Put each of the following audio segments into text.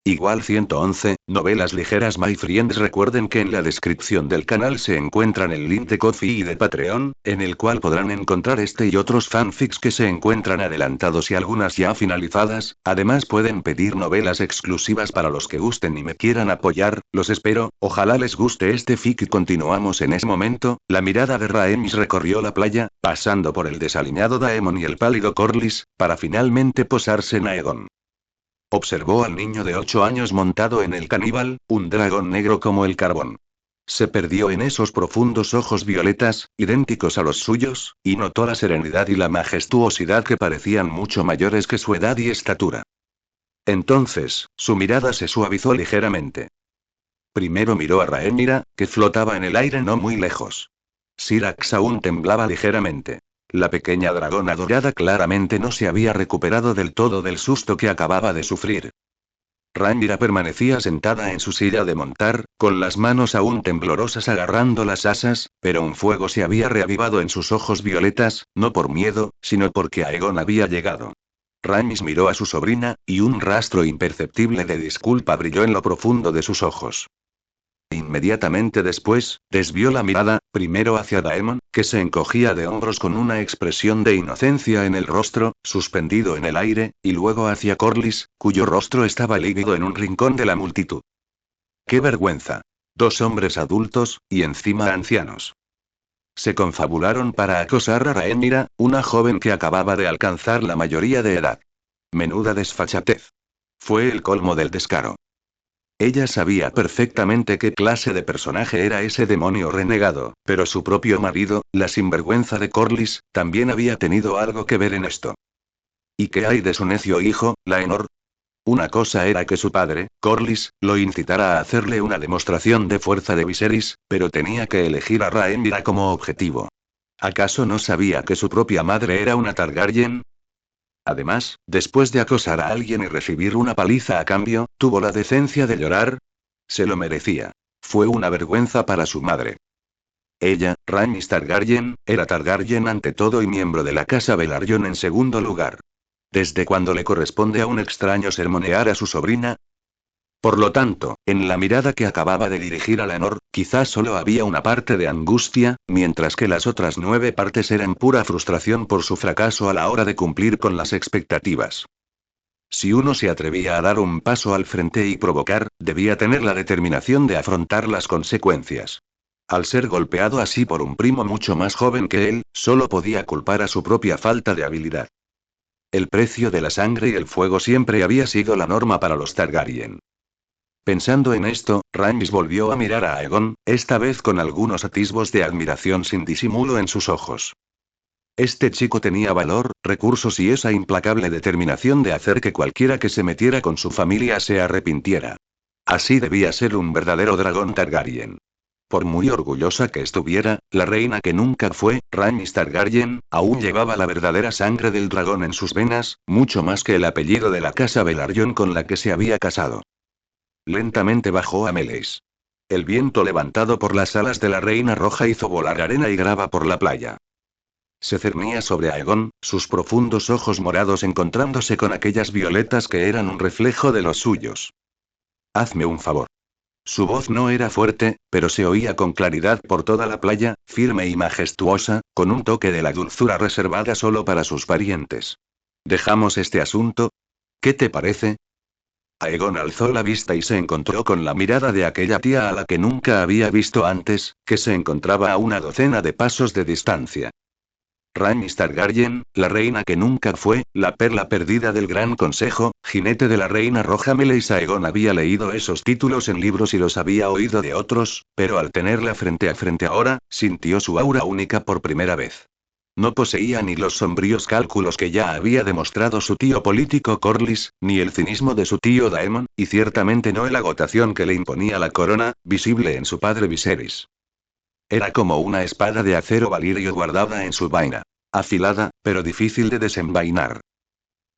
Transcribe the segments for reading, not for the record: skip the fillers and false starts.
Igual 111, novelas ligeras My Friends. Recuerden que en la descripción del canal se encuentran el link de Ko-fi y de Patreon, en el cual podrán encontrar este y otros fanfics que se encuentran adelantados y algunas ya finalizadas. Además pueden pedir novelas exclusivas para los que gusten y me quieran apoyar. Los espero, ojalá les guste este fic y continuamos. En ese momento, la mirada de Rhaenys recorrió la playa, pasando por el desaliñado Daemon y el pálido Corlys, para finalmente posarse en Aegon. Observó al niño de 8 años montado en el caníbal, un dragón negro como el carbón. Se perdió en esos profundos ojos violetas, idénticos a los suyos, y notó la serenidad y la majestuosidad que parecían mucho mayores que su edad y estatura. Entonces, su mirada se suavizó ligeramente. Primero miró a Rhaenyra, que flotaba en el aire no muy lejos. Syrax aún temblaba ligeramente. La pequeña dragona dorada claramente no se había recuperado del todo del susto que acababa de sufrir. Rhaenyra permanecía sentada en su silla de montar, con las manos aún temblorosas agarrando las asas, pero un fuego se había reavivado en sus ojos violetas, no por miedo, sino porque Aegon había llegado. Rhaenys miró a su sobrina, y un rastro imperceptible de disculpa brilló en lo profundo de sus ojos. Inmediatamente después, desvió la mirada, primero hacia Daemon, que se encogía de hombros con una expresión de inocencia en el rostro, suspendido en el aire, y luego hacia Corlys, cuyo rostro estaba lívido en un rincón de la multitud. ¡Qué vergüenza! 2 hombres adultos, y encima ancianos. Se confabularon para acosar a Rhaenyra, una joven que acababa de alcanzar la mayoría de edad. Menuda desfachatez. Fue el colmo del descaro. Ella sabía perfectamente qué clase de personaje era ese demonio renegado, pero su propio marido, la sinvergüenza de Corlys, también había tenido algo que ver en esto. ¿Y qué hay de su necio hijo, Laenor? Una cosa era que su padre, Corlys, lo incitara a hacerle una demostración de fuerza de Viserys, pero tenía que elegir a Rhaenyra como objetivo. ¿Acaso no sabía que su propia madre era una Targaryen? Además, después de acosar a alguien y recibir una paliza a cambio, ¿tuvo la decencia de llorar? Se lo merecía. Fue una vergüenza para su madre. Ella, Rhaenys Targaryen, era Targaryen ante todo y miembro de la casa Velaryon en segundo lugar. ¿Desde cuándo le corresponde a un extraño sermonear a su sobrina? Por lo tanto, en la mirada que acababa de dirigir a Laenor, quizás solo había una parte de angustia, mientras que las otras 9 partes eran pura frustración por su fracaso a la hora de cumplir con las expectativas. Si uno se atrevía a dar un paso al frente y provocar, debía tener la determinación de afrontar las consecuencias. Al ser golpeado así por un primo mucho más joven que él, solo podía culpar a su propia falta de habilidad. El precio de la sangre y el fuego siempre había sido la norma para los Targaryen. Pensando en esto, Rhaenys volvió a mirar a Aegon, esta vez con algunos atisbos de admiración sin disimulo en sus ojos. Este chico tenía valor, recursos y esa implacable determinación de hacer que cualquiera que se metiera con su familia se arrepintiera. Así debía ser un verdadero dragón Targaryen. Por muy orgullosa que estuviera, la reina que nunca fue, Rhaenys Targaryen, aún llevaba la verdadera sangre del dragón en sus venas, mucho más que el apellido de la casa Velaryon con la que se había casado. Lentamente bajó a Meleis. El viento levantado por las alas de la reina roja hizo volar arena y grava por la playa. Se cernía sobre Aegon, sus profundos ojos morados encontrándose con aquellas violetas que eran un reflejo de los suyos. Hazme un favor. Su voz no era fuerte, pero se oía con claridad por toda la playa, firme y majestuosa, con un toque de la dulzura reservada solo para sus parientes. ¿Dejamos este asunto? ¿Qué te parece? Aegon alzó la vista y se encontró con la mirada de aquella tía a la que nunca había visto antes, que se encontraba a una docena de pasos de distancia. Rhaenys Targaryen, la reina que nunca fue, la perla perdida del Gran Consejo, jinete de la reina roja. Meleis. Aegon había leído esos títulos en libros y los había oído de otros, pero al tenerla frente a frente ahora, sintió su aura única por primera vez. No poseía ni los sombríos cálculos que ya había demostrado su tío político Corlys, ni el cinismo de su tío Daemon, y ciertamente no la agotación que le imponía la corona, visible en su padre Viserys. Era como una espada de acero valirio guardada en su vaina. Afilada, pero difícil de desenvainar.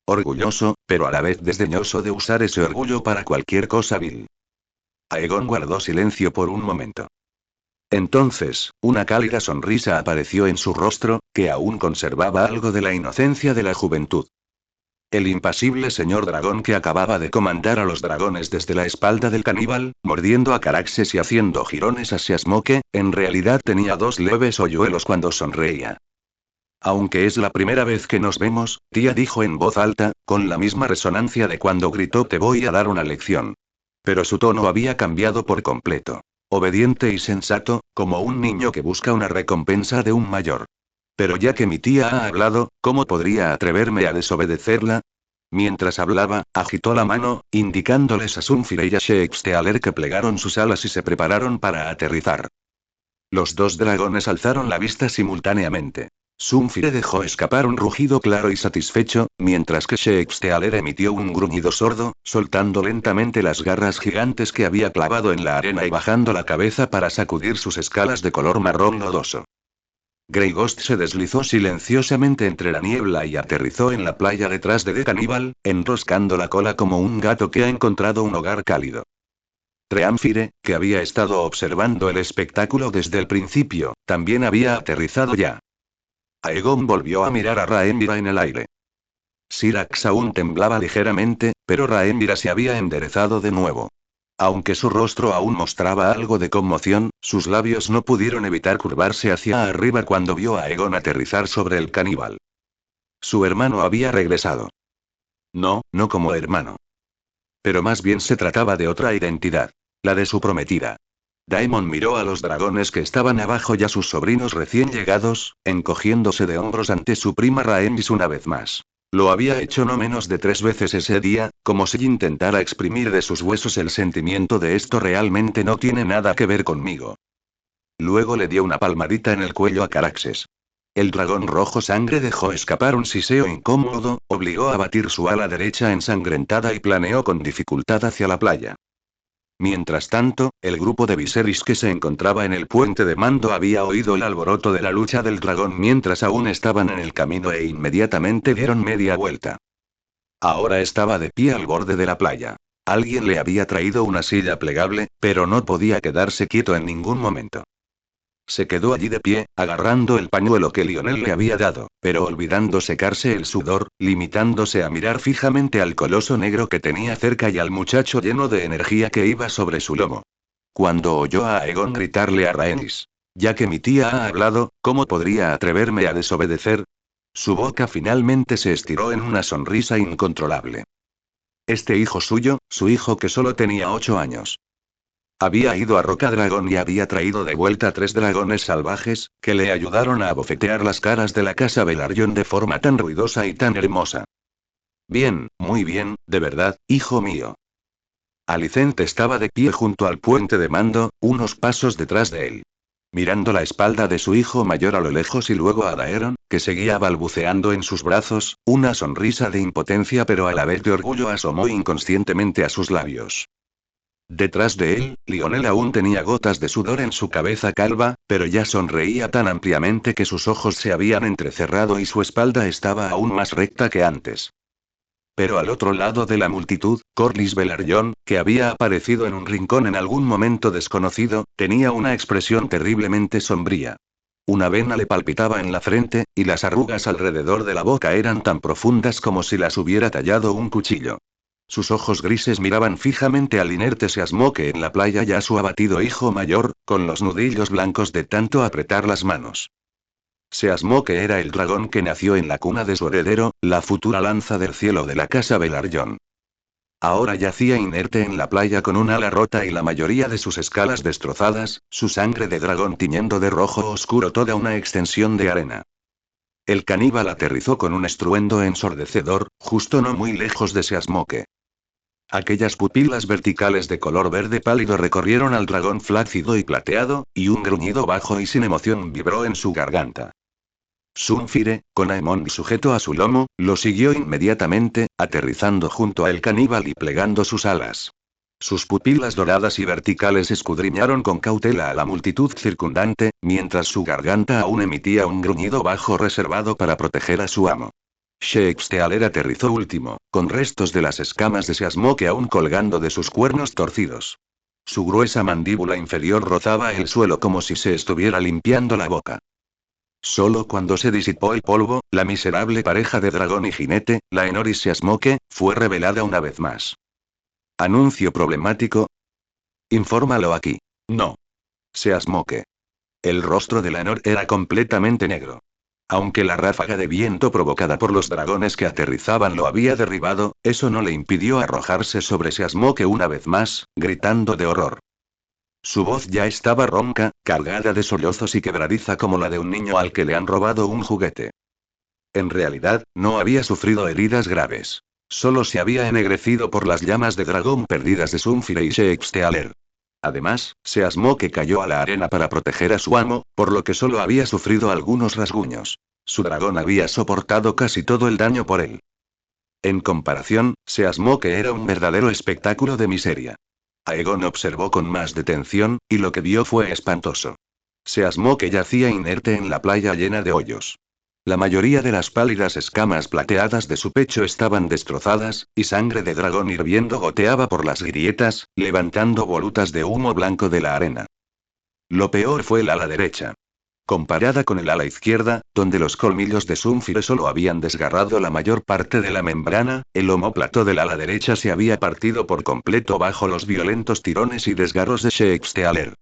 Orgulloso, pero a la vez desdeñoso de usar ese orgullo para cualquier cosa vil. Aegon guardó silencio por un momento. Entonces, una cálida sonrisa apareció en su rostro, que aún conservaba algo de la inocencia de la juventud. El impasible señor dragón que acababa de comandar a los dragones desde la espalda del caníbal, mordiendo a Caraxes y haciendo jirones hacia Smoke, en realidad tenía dos leves hoyuelos cuando sonreía. Aunque es la primera vez que nos vemos, tía, dijo en voz alta, con la misma resonancia de cuando gritó te voy a dar una lección. Pero su tono había cambiado por completo. Obediente y sensato, como un niño que busca una recompensa de un mayor. Pero ya que mi tía ha hablado, ¿cómo podría atreverme a desobedecerla? Mientras hablaba, agitó la mano, indicándoles a Sunfire y a Shakespeare que plegaron sus alas y se prepararon para aterrizar. Los dos dragones alzaron la vista simultáneamente. Sunfire dejó escapar un rugido claro y satisfecho, mientras que Shakespeare emitió un gruñido sordo, soltando lentamente las garras gigantes que había clavado en la arena y bajando la cabeza para sacudir sus escalas de color marrón lodoso. Grey Ghost se deslizó silenciosamente entre la niebla y aterrizó en la playa detrás de The Cannibal, enroscando la cola como un gato que ha encontrado un hogar cálido. Treamfire, que había estado observando el espectáculo desde el principio, también había aterrizado ya. Aegon volvió a mirar a Rhaenyra en el aire. Syrax aún temblaba ligeramente, pero Rhaenyra se había enderezado de nuevo. Aunque su rostro aún mostraba algo de conmoción, sus labios no pudieron evitar curvarse hacia arriba cuando vio a Aegon aterrizar sobre el caníbal. Su hermano había regresado. No, no como hermano. Pero más bien se trataba de otra identidad. La de su prometida. Daemon miró a los dragones que estaban abajo y a sus sobrinos recién llegados, encogiéndose de hombros ante su prima Rhaenys una vez más. Lo había hecho no menos de 3 veces ese día, como si intentara exprimir de sus huesos el sentimiento de esto realmente no tiene nada que ver conmigo. Luego le dio una palmadita en el cuello a Caraxes. El dragón rojo sangre dejó escapar un siseo incómodo, obligó a batir su ala derecha ensangrentada y planeó con dificultad hacia la playa. Mientras tanto, el grupo de Viserys que se encontraba en el puente de mando había oído el alboroto de la lucha del dragón mientras aún estaban en el camino e inmediatamente dieron media vuelta. Ahora estaba de pie al borde de la playa. Alguien le había traído una silla plegable, pero no podía quedarse quieto en ningún momento. Se quedó allí de pie, agarrando el pañuelo que Lionel le había dado, pero olvidando secarse el sudor, limitándose a mirar fijamente al coloso negro que tenía cerca y al muchacho lleno de energía que iba sobre su lomo. Cuando oyó a Aegon gritarle a Rhaenys: ya que mi tía ha hablado, ¿cómo podría atreverme a desobedecer? Su boca finalmente se estiró en una sonrisa incontrolable. Este hijo suyo, su hijo que solo tenía 8 años. Había ido a Rocadragón y había traído de vuelta 3 dragones salvajes, que le ayudaron a abofetear las caras de la casa Velaryon de forma tan ruidosa y tan hermosa. Bien, muy bien, de verdad, hijo mío. Alicent estaba de pie junto al puente de mando, unos pasos detrás de él. Mirando la espalda de su hijo mayor a lo lejos y luego a Daeron, que seguía balbuceando en sus brazos, una sonrisa de impotencia pero a la vez de orgullo asomó inconscientemente a sus labios. Detrás de él, Lionel aún tenía gotas de sudor en su cabeza calva, pero ya sonreía tan ampliamente que sus ojos se habían entrecerrado y su espalda estaba aún más recta que antes. Pero al otro lado de la multitud, Corlys Velaryon, que había aparecido en un rincón en algún momento desconocido, tenía una expresión terriblemente sombría. Una vena le palpitaba en la frente, y las arrugas alrededor de la boca eran tan profundas como si las hubiera tallado un cuchillo. Sus ojos grises miraban fijamente al inerte Seasmoke en la playa y a su abatido hijo mayor, con los nudillos blancos de tanto apretar las manos. Seasmoke era el dragón que nació en la cuna de su heredero, la futura lanza del cielo de la casa Velaryon. Ahora yacía inerte en la playa con un ala rota y la mayoría de sus escalas destrozadas, su sangre de dragón tiñendo de rojo oscuro toda una extensión de arena. El caníbal aterrizó con un estruendo ensordecedor, justo no muy lejos de Seasmoke. Aquellas pupilas verticales de color verde pálido recorrieron al dragón flácido y plateado, y un gruñido bajo y sin emoción vibró en su garganta. Sunfire, con Aemon sujeto a su lomo, lo siguió inmediatamente, aterrizando junto a el caníbal y plegando sus alas. Sus pupilas doradas y verticales escudriñaron con cautela a la multitud circundante, mientras su garganta aún emitía un gruñido bajo reservado para proteger a su amo. Shakespeare aterrizó último, con restos de las escamas de Seasmoke aún colgando de sus cuernos torcidos. Su gruesa mandíbula inferior rozaba el suelo como si se estuviera limpiando la boca. Solo cuando se disipó el polvo, la miserable pareja de dragón y jinete, Laenor y Seasmoke, fue revelada una vez más. Anuncio problemático. Infórmalo aquí. No. Seasmoke. El rostro de Laenor era completamente negro. Aunque la ráfaga de viento provocada por los dragones que aterrizaban lo había derribado, eso no le impidió arrojarse sobre Seasmoke una vez más, gritando de horror. Su voz ya estaba ronca, cargada de sollozos y quebradiza como la de un niño al que le han robado un juguete. En realidad, no había sufrido heridas graves. Solo se había ennegrecido por las llamas de dragón perdidas de Sunfire y Shextealer. Además, Seasmoke cayó a la arena para proteger a su amo, por lo que solo había sufrido algunos rasguños. Su dragón había soportado casi todo el daño por él. En comparación, Seasmoke era un verdadero espectáculo de miseria. Aegon observó con más detención, y lo que vio fue espantoso. Seasmoke yacía inerte en la playa llena de hoyos. La mayoría de las pálidas escamas plateadas de su pecho estaban destrozadas, y sangre de dragón hirviendo goteaba por las grietas, levantando volutas de humo blanco de la arena. Lo peor fue el ala derecha. Comparada con el ala izquierda, donde los colmillos de Sunfire solo habían desgarrado la mayor parte de la membrana, el omóplato del ala derecha se había partido por completo bajo los violentos tirones y desgarros de Shextealer.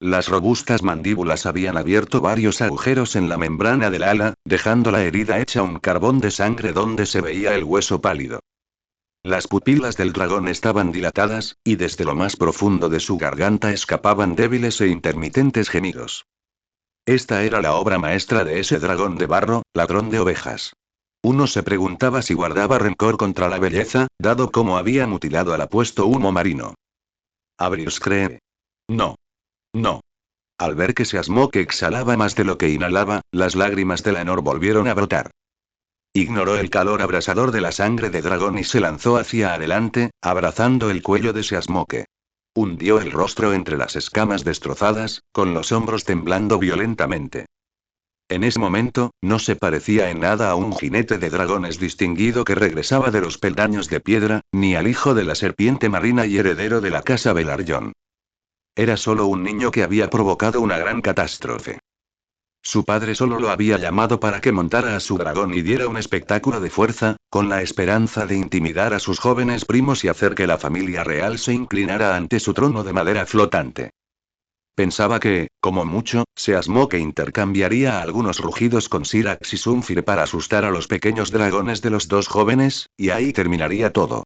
Las robustas mandíbulas habían abierto varios agujeros en la membrana del ala, dejando la herida hecha un carbón de sangre donde se veía el hueso pálido. Las pupilas del dragón estaban dilatadas, y desde lo más profundo de su garganta escapaban débiles e intermitentes gemidos. Esta era la obra maestra de ese dragón de barro, ladrón de ovejas. Uno se preguntaba si guardaba rencor contra la belleza, dado cómo había mutilado al apuesto humo marino. Abrios cree. No. No. Al ver que Seasmoke exhalaba más de lo que inhalaba, las lágrimas de Laenor volvieron a brotar. Ignoró el calor abrasador de la sangre de dragón y se lanzó hacia adelante, abrazando el cuello de Seasmoke. Hundió el rostro entre las escamas destrozadas, con los hombros temblando violentamente. En ese momento, no se parecía en nada a un jinete de dragones distinguido que regresaba de los peldaños de piedra, ni al hijo de la serpiente marina y heredero de la casa Velaryon. Era solo un niño que había provocado una gran catástrofe. Su padre solo lo había llamado para que montara a su dragón y diera un espectáculo de fuerza, con la esperanza de intimidar a sus jóvenes primos y hacer que la familia real se inclinara ante su trono de madera flotante. Pensaba que, como mucho, Seasmoke intercambiaría algunos rugidos con Syrax y Sunfire para asustar a los pequeños dragones de los dos jóvenes, y ahí terminaría todo.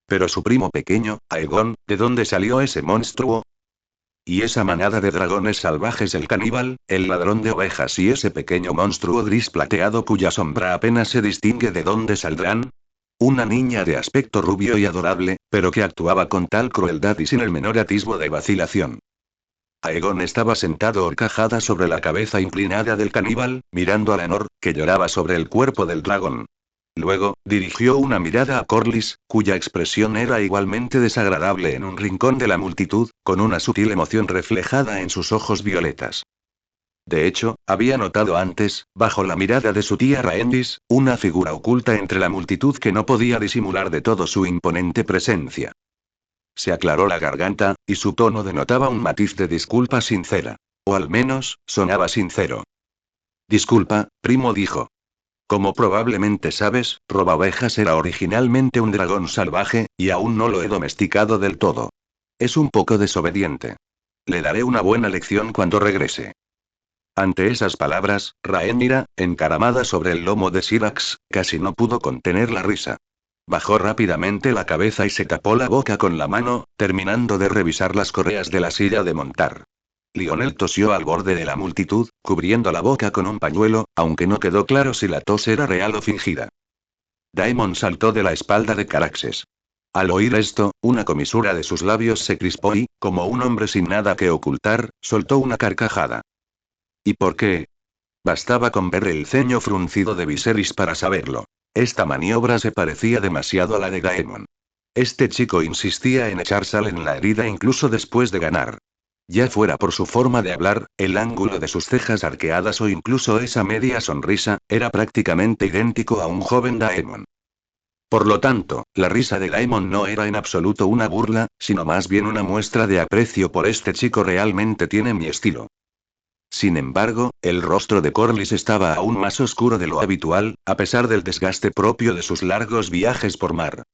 Pero su primo pequeño, Aegon, ¿de dónde salió ese monstruo? ¿Y esa manada de dragones salvajes, el caníbal, el ladrón de ovejas y ese pequeño monstruo gris plateado cuya sombra apenas se distingue de dónde saldrán? Una niña de aspecto rubio y adorable, pero que actuaba con tal crueldad y sin el menor atisbo de vacilación. Aegon estaba sentado horcajada sobre la cabeza inclinada del caníbal, mirando a Laenor, que lloraba sobre el cuerpo del dragón. Luego, dirigió una mirada a Corlys, cuya expresión era igualmente desagradable en un rincón de la multitud, con una sutil emoción reflejada en sus ojos violetas. De hecho, había notado antes, bajo la mirada de su tía Rhaenys, una figura oculta entre la multitud que no podía disimular de todo su imponente presencia. Se aclaró la garganta, y su tono denotaba un matiz de disculpa sincera. O al menos, sonaba sincero. Disculpa, primo, dijo. Como probablemente sabes, Robaovejas era originalmente un dragón salvaje, y aún no lo he domesticado del todo. Es un poco desobediente. Le daré una buena lección cuando regrese. Ante esas palabras, Rhaenyra, encaramada sobre el lomo de Syrax, casi no pudo contener la risa. Bajó rápidamente la cabeza y se tapó la boca con la mano, terminando de revisar las correas de la silla de montar. Lionel tosió al borde de la multitud, cubriendo la boca con un pañuelo, aunque no quedó claro si la tos era real o fingida. Daemon saltó de la espalda de Caraxes. Al oír esto, una comisura de sus labios se crispó y, como un hombre sin nada que ocultar, soltó una carcajada. ¿Y por qué? Bastaba con ver el ceño fruncido de Viserys para saberlo. Esta maniobra se parecía demasiado a la de Daemon. Este chico insistía en echar sal en la herida incluso después de ganar. Ya fuera por su forma de hablar, el ángulo de sus cejas arqueadas o incluso esa media sonrisa, era prácticamente idéntico a un joven Daemon. Por lo tanto, la risa de Daemon no era en absoluto una burla, sino más bien una muestra de aprecio por este chico. Realmente tiene mi estilo. Sin embargo, el rostro de Corlys estaba aún más oscuro de lo habitual, a pesar del desgaste propio de sus largos viajes por mar.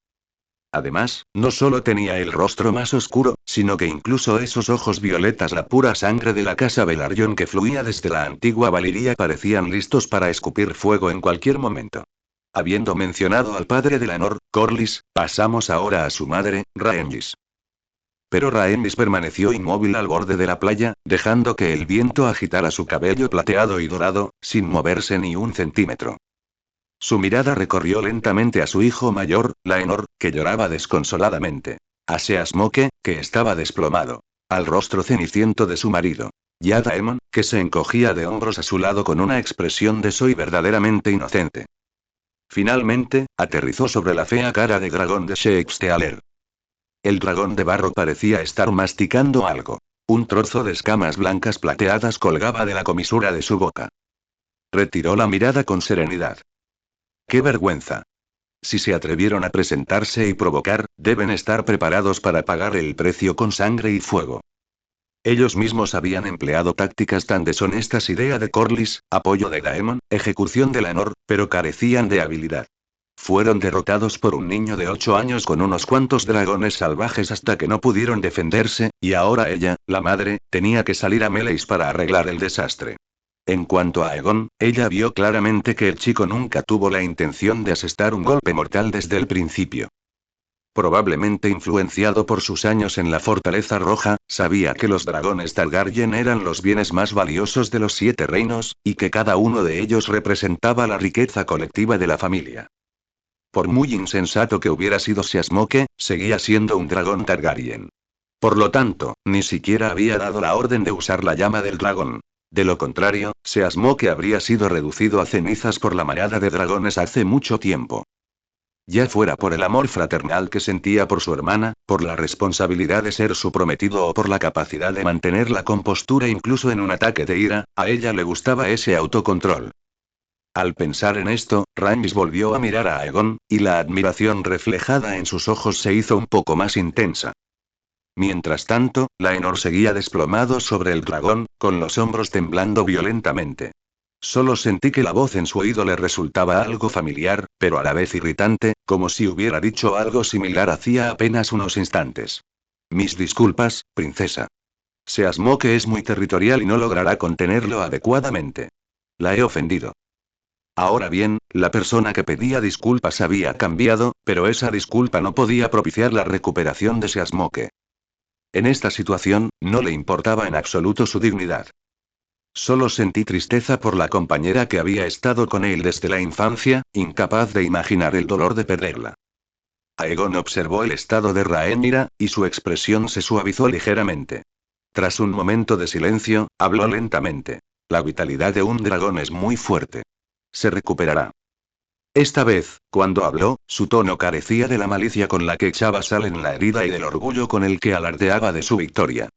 Además, no solo tenía el rostro más oscuro, sino que incluso esos ojos violetas, la pura sangre de la casa Velaryon que fluía desde la antigua Valiria, parecían listos para escupir fuego en cualquier momento. Habiendo mencionado al padre de Laenor, Corlys, pasamos ahora a su madre, Rhaenys. Pero Rhaenys permaneció inmóvil al borde de la playa, dejando que el viento agitara su cabello plateado y dorado, sin moverse ni un centímetro. Su mirada recorrió lentamente a su hijo mayor, Laenor, que lloraba desconsoladamente. A Seasmoke, que estaba desplomado. Al rostro ceniciento de su marido. Y a Daemon, que se encogía de hombros a su lado con una expresión de soy verdaderamente inocente. Finalmente, aterrizó sobre la fea cara de dragón de Shakespeare. El dragón de barro parecía estar masticando algo. Un trozo de escamas blancas plateadas colgaba de la comisura de su boca. Retiró la mirada con serenidad. ¡Qué vergüenza! Si se atrevieron a presentarse y provocar, deben estar preparados para pagar el precio con sangre y fuego. Ellos mismos habían empleado tácticas tan deshonestas, idea de Corlys, apoyo de Daemon, ejecución de Laenor, pero carecían de habilidad. Fueron derrotados por un niño de 8 años con unos cuantos dragones salvajes hasta que no pudieron defenderse, y ahora ella, la madre, tenía que salir a Meleis para arreglar el desastre. En cuanto a Aegon, ella vio claramente que el chico nunca tuvo la intención de asestar un golpe mortal desde el principio. Probablemente influenciado por sus años en la Fortaleza Roja, sabía que los dragones Targaryen eran los bienes más valiosos de los 7 reinos, y que cada uno de ellos representaba la riqueza colectiva de la familia. Por muy insensato que hubiera sido Seasmoke, seguía siendo un dragón Targaryen. Por lo tanto, ni siquiera había dado la orden de usar la llama del dragón. De lo contrario, Seasmoke habría sido reducido a cenizas por la manada de dragones hace mucho tiempo. Ya fuera por el amor fraternal que sentía por su hermana, por la responsabilidad de ser su prometido o por la capacidad de mantener la compostura incluso en un ataque de ira, a ella le gustaba ese autocontrol. Al pensar en esto, Rhaenys volvió a mirar a Aegon, y la admiración reflejada en sus ojos se hizo un poco más intensa. Mientras tanto, Laenor seguía desplomado sobre el dragón, con los hombros temblando violentamente. Solo sentí que la voz en su oído le resultaba algo familiar, pero a la vez irritante, como si hubiera dicho algo similar hacía apenas unos instantes. Mis disculpas, princesa. Seasmoke es muy territorial y no logrará contenerlo adecuadamente. La he ofendido. Ahora bien, la persona que pedía disculpas había cambiado, pero esa disculpa no podía propiciar la recuperación de Seasmoke. En esta situación, no le importaba en absoluto su dignidad. Solo sentí tristeza por la compañera que había estado con él desde la infancia, incapaz de imaginar el dolor de perderla. Aegon observó el estado de Rhaenyra, y su expresión se suavizó ligeramente. Tras un momento de silencio, habló lentamente. La vitalidad de un dragón es muy fuerte. Se recuperará. Esta vez, cuando habló, su tono carecía de la malicia con la que echaba sal en la herida y del orgullo con el que alardeaba de su victoria.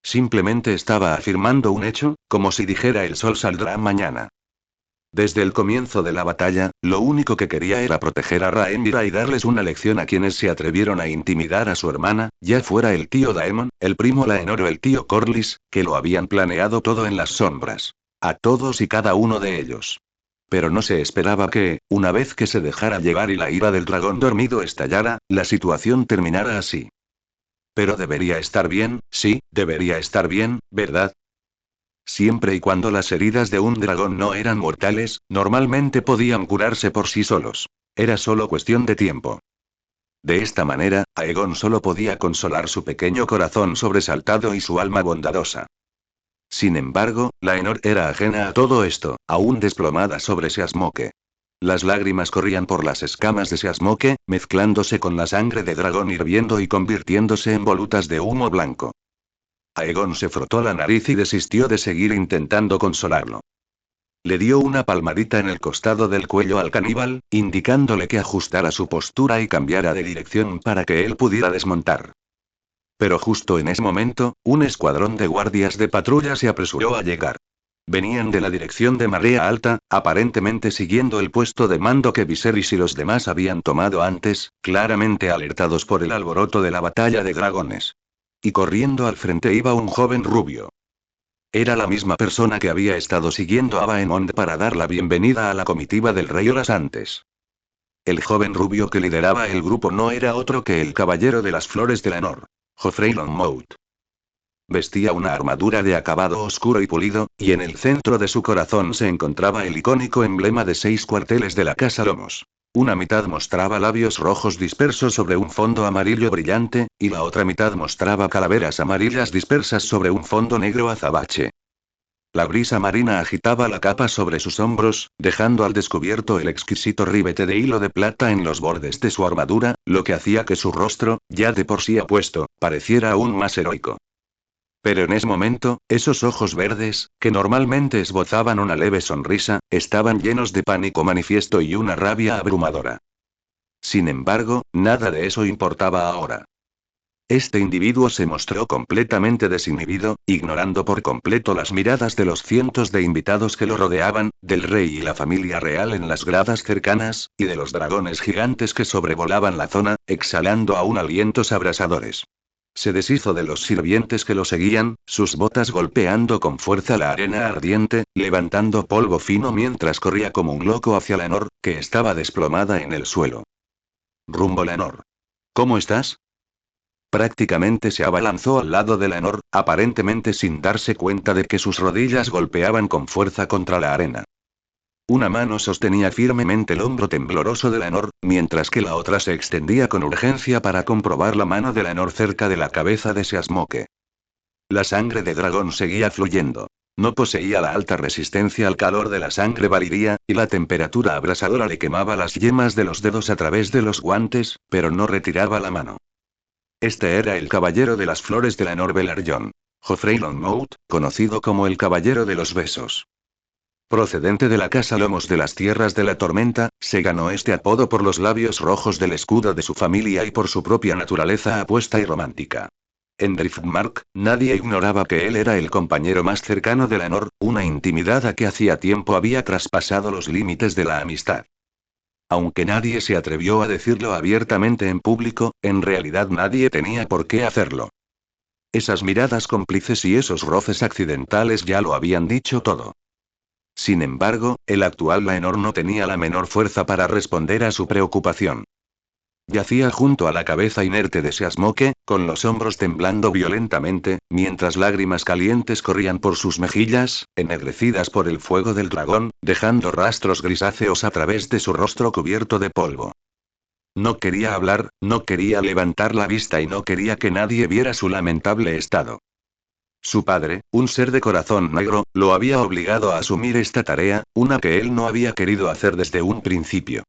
Simplemente estaba afirmando un hecho, como si dijera el sol saldrá mañana. Desde el comienzo de la batalla, lo único que quería era proteger a Rhaenyra y darles una lección a quienes se atrevieron a intimidar a su hermana, ya fuera el tío Daemon, el primo Laenor o el tío Corlys, que lo habían planeado todo en las sombras. A todos y cada uno de ellos. Pero no se esperaba que, una vez que se dejara llevar y la ira del dragón dormido estallara, la situación terminara así. Pero debería estar bien, sí, debería estar bien, ¿verdad? Siempre y cuando las heridas de un dragón no eran mortales, normalmente podían curarse por sí solos. Era solo cuestión de tiempo. De esta manera, Aegon solo podía consolar su pequeño corazón sobresaltado y su alma bondadosa. Sin embargo, Laenor era ajena a todo esto, aún desplomada sobre Seasmoke. Las lágrimas corrían por las escamas de Seasmoke, mezclándose con la sangre de dragón hirviendo y convirtiéndose en volutas de humo blanco. Aegon se frotó la nariz y desistió de seguir intentando consolarlo. Le dio una palmadita en el costado del cuello al caníbal, indicándole que ajustara su postura y cambiara de dirección para que él pudiera desmontar. Pero justo en ese momento, un escuadrón de guardias de patrulla se apresuró a llegar. Venían de la dirección de Marea Alta, aparentemente siguiendo el puesto de mando que Viserys y los demás habían tomado antes, claramente alertados por el alboroto de la batalla de dragones. Y corriendo al frente iba un joven rubio. Era la misma persona que había estado siguiendo a Baemond para dar la bienvenida a la comitiva del rey horas antes. El joven rubio que lideraba el grupo no era otro que el caballero de las flores de Lenor, Joffrey Longmouth. Vestía una armadura de acabado oscuro y pulido, y en el centro de su corazón se encontraba el icónico emblema de 6 cuarteles de la Casa Lomos. Una mitad mostraba labios rojos dispersos sobre un fondo amarillo brillante, y la otra mitad mostraba calaveras amarillas dispersas sobre un fondo negro azabache. La brisa marina agitaba la capa sobre sus hombros, dejando al descubierto el exquisito ribete de hilo de plata en los bordes de su armadura, lo que hacía que su rostro, ya de por sí apuesto, pareciera aún más heroico. Pero en ese momento, esos ojos verdes, que normalmente esbozaban una leve sonrisa, estaban llenos de pánico manifiesto y una rabia abrumadora. Sin embargo, nada de eso importaba ahora. Este individuo se mostró completamente desinhibido, ignorando por completo las miradas de los cientos de invitados que lo rodeaban, del rey y la familia real en las gradas cercanas, y de los dragones gigantes que sobrevolaban la zona, exhalando aún alientos abrasadores. Se deshizo de los sirvientes que lo seguían, sus botas golpeando con fuerza la arena ardiente, levantando polvo fino mientras corría como un loco hacia Lenor, que estaba desplomada en el suelo. Rumbo Lenor. ¿Cómo estás? Prácticamente se abalanzó al lado de Lenor, aparentemente sin darse cuenta de que sus rodillas golpeaban con fuerza contra la arena. Una mano sostenía firmemente el hombro tembloroso de Lenor, mientras que la otra se extendía con urgencia para comprobar la mano de Lenor cerca de la cabeza de Seasmoke. La sangre de dragón seguía fluyendo. No poseía la alta resistencia al calor de la sangre valiria, y la temperatura abrasadora le quemaba las yemas de los dedos a través de los guantes, pero no retiraba la mano. Este era el caballero de las flores de Lenor Velaryon. Joffrey Longmouth, conocido como el caballero de los besos. Procedente de la casa Lomos de las Tierras de la Tormenta, se ganó este apodo por los labios rojos del escudo de su familia y por su propia naturaleza apuesta y romántica. En Driftmark, nadie ignoraba que él era el compañero más cercano de Lenor, una intimidad a que hacía tiempo había traspasado los límites de la amistad. Aunque nadie se atrevió a decirlo abiertamente en público, en realidad nadie tenía por qué hacerlo. Esas miradas cómplices y esos roces accidentales ya lo habían dicho todo. Sin embargo, el actual Laenor no tenía la menor fuerza para responder a su preocupación. Yacía junto a la cabeza inerte de Seasmoke, con los hombros temblando violentamente, mientras lágrimas calientes corrían por sus mejillas, ennegrecidas por el fuego del dragón, dejando rastros grisáceos a través de su rostro cubierto de polvo. No quería hablar, no quería levantar la vista y no quería que nadie viera su lamentable estado. Su padre, un ser de corazón negro, lo había obligado a asumir esta tarea, una que él no había querido hacer desde un principio.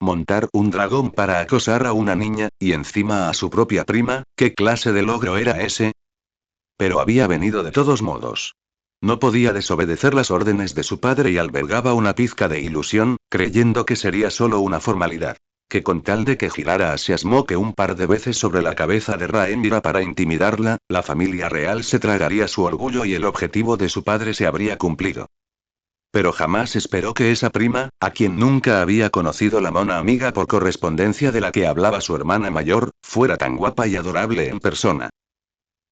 Montar un dragón para acosar a una niña, y encima a su propia prima, ¿qué clase de logro era ese? Pero había venido de todos modos. No podía desobedecer las órdenes de su padre y albergaba una pizca de ilusión, creyendo que sería solo una formalidad. Que con tal de que girara a Seasmoke un par de veces sobre la cabeza de Rhaenyra para intimidarla, la familia real se tragaría su orgullo y el objetivo de su padre se habría cumplido. Pero jamás esperó que esa prima, a quien nunca había conocido la mona amiga por correspondencia de la que hablaba su hermana mayor, fuera tan guapa y adorable en persona.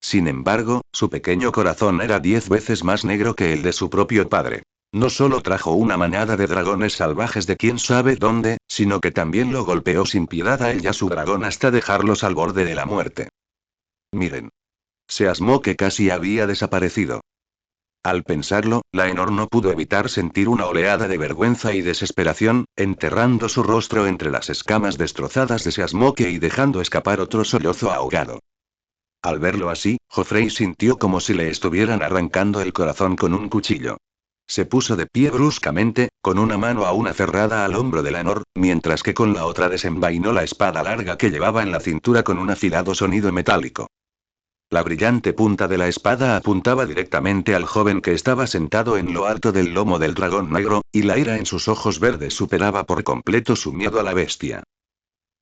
Sin embargo, su pequeño corazón era 10 veces más negro que el de su propio padre. No solo trajo una manada de dragones salvajes de quién sabe dónde, sino que también lo golpeó sin piedad a él y a su dragón hasta dejarlos al borde de la muerte. Miren. Se asmó que casi había desaparecido. Al pensarlo, Laenor no pudo evitar sentir una oleada de vergüenza y desesperación, enterrando su rostro entre las escamas destrozadas de Seasmoke y dejando escapar otro sollozo ahogado. Al verlo así, Joffrey sintió como si le estuvieran arrancando el corazón con un cuchillo. Se puso de pie bruscamente, con una mano aún aferrada al hombro de Laenor, mientras que con la otra desenvainó la espada larga que llevaba en la cintura con un afilado sonido metálico. La brillante punta de la espada apuntaba directamente al joven que estaba sentado en lo alto del lomo del dragón negro, y la ira en sus ojos verdes superaba por completo su miedo a la bestia.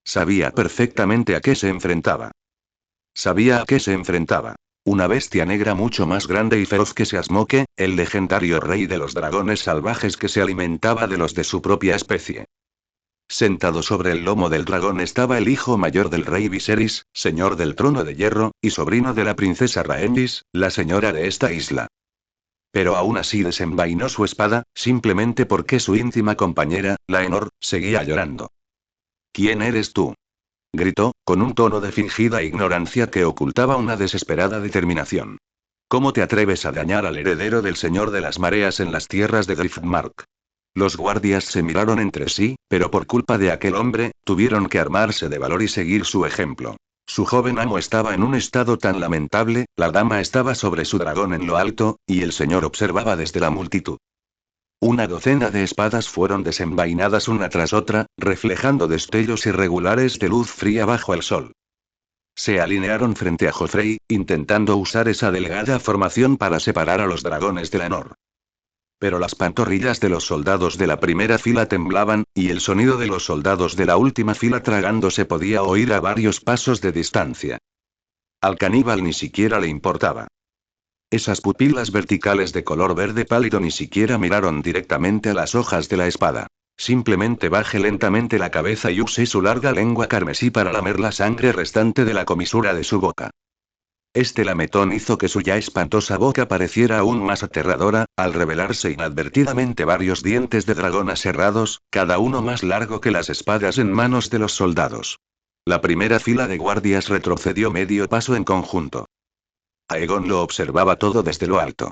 Sabía perfectamente a qué se enfrentaba. Sabía a qué se enfrentaba. Una bestia negra mucho más grande y feroz que Seasmoke, el legendario rey de los dragones salvajes que se alimentaba de los de su propia especie. Sentado sobre el lomo del dragón estaba el hijo mayor del rey Viserys, señor del trono de hierro, y sobrino de la princesa Rhaenys, la señora de esta isla. Pero aún así desenvainó su espada, simplemente porque su íntima compañera, Laenor, seguía llorando. ¿Quién eres tú? Gritó, con un tono de fingida ignorancia que ocultaba una desesperada determinación. ¿Cómo te atreves a dañar al heredero del Señor de las Mareas en las tierras de Driftmark? Los guardias se miraron entre sí, pero por culpa de aquel hombre, tuvieron que armarse de valor y seguir su ejemplo. Su joven amo estaba en un estado tan lamentable, la dama estaba sobre su dragón en lo alto, y el señor observaba desde la multitud. Una docena de espadas fueron desenvainadas una tras otra, reflejando destellos irregulares de luz fría bajo el sol. Se alinearon frente a Joffrey, intentando usar esa delgada formación para separar a los dragones de Laenor. Pero las pantorrillas de los soldados de la primera fila temblaban, y el sonido de los soldados de la última fila tragando se podía oír a varios pasos de distancia. Al caníbal ni siquiera le importaba. Esas pupilas verticales de color verde pálido ni siquiera miraron directamente a las hojas de la espada. Simplemente bajé lentamente la cabeza y usé su larga lengua carmesí para lamer la sangre restante de la comisura de su boca. Este lametón hizo que su ya espantosa boca pareciera aún más aterradora, al revelarse inadvertidamente varios dientes de dragón aserrados, cada uno más largo que las espadas en manos de los soldados. La primera fila de guardias retrocedió medio paso en conjunto. Aegon lo observaba todo desde lo alto.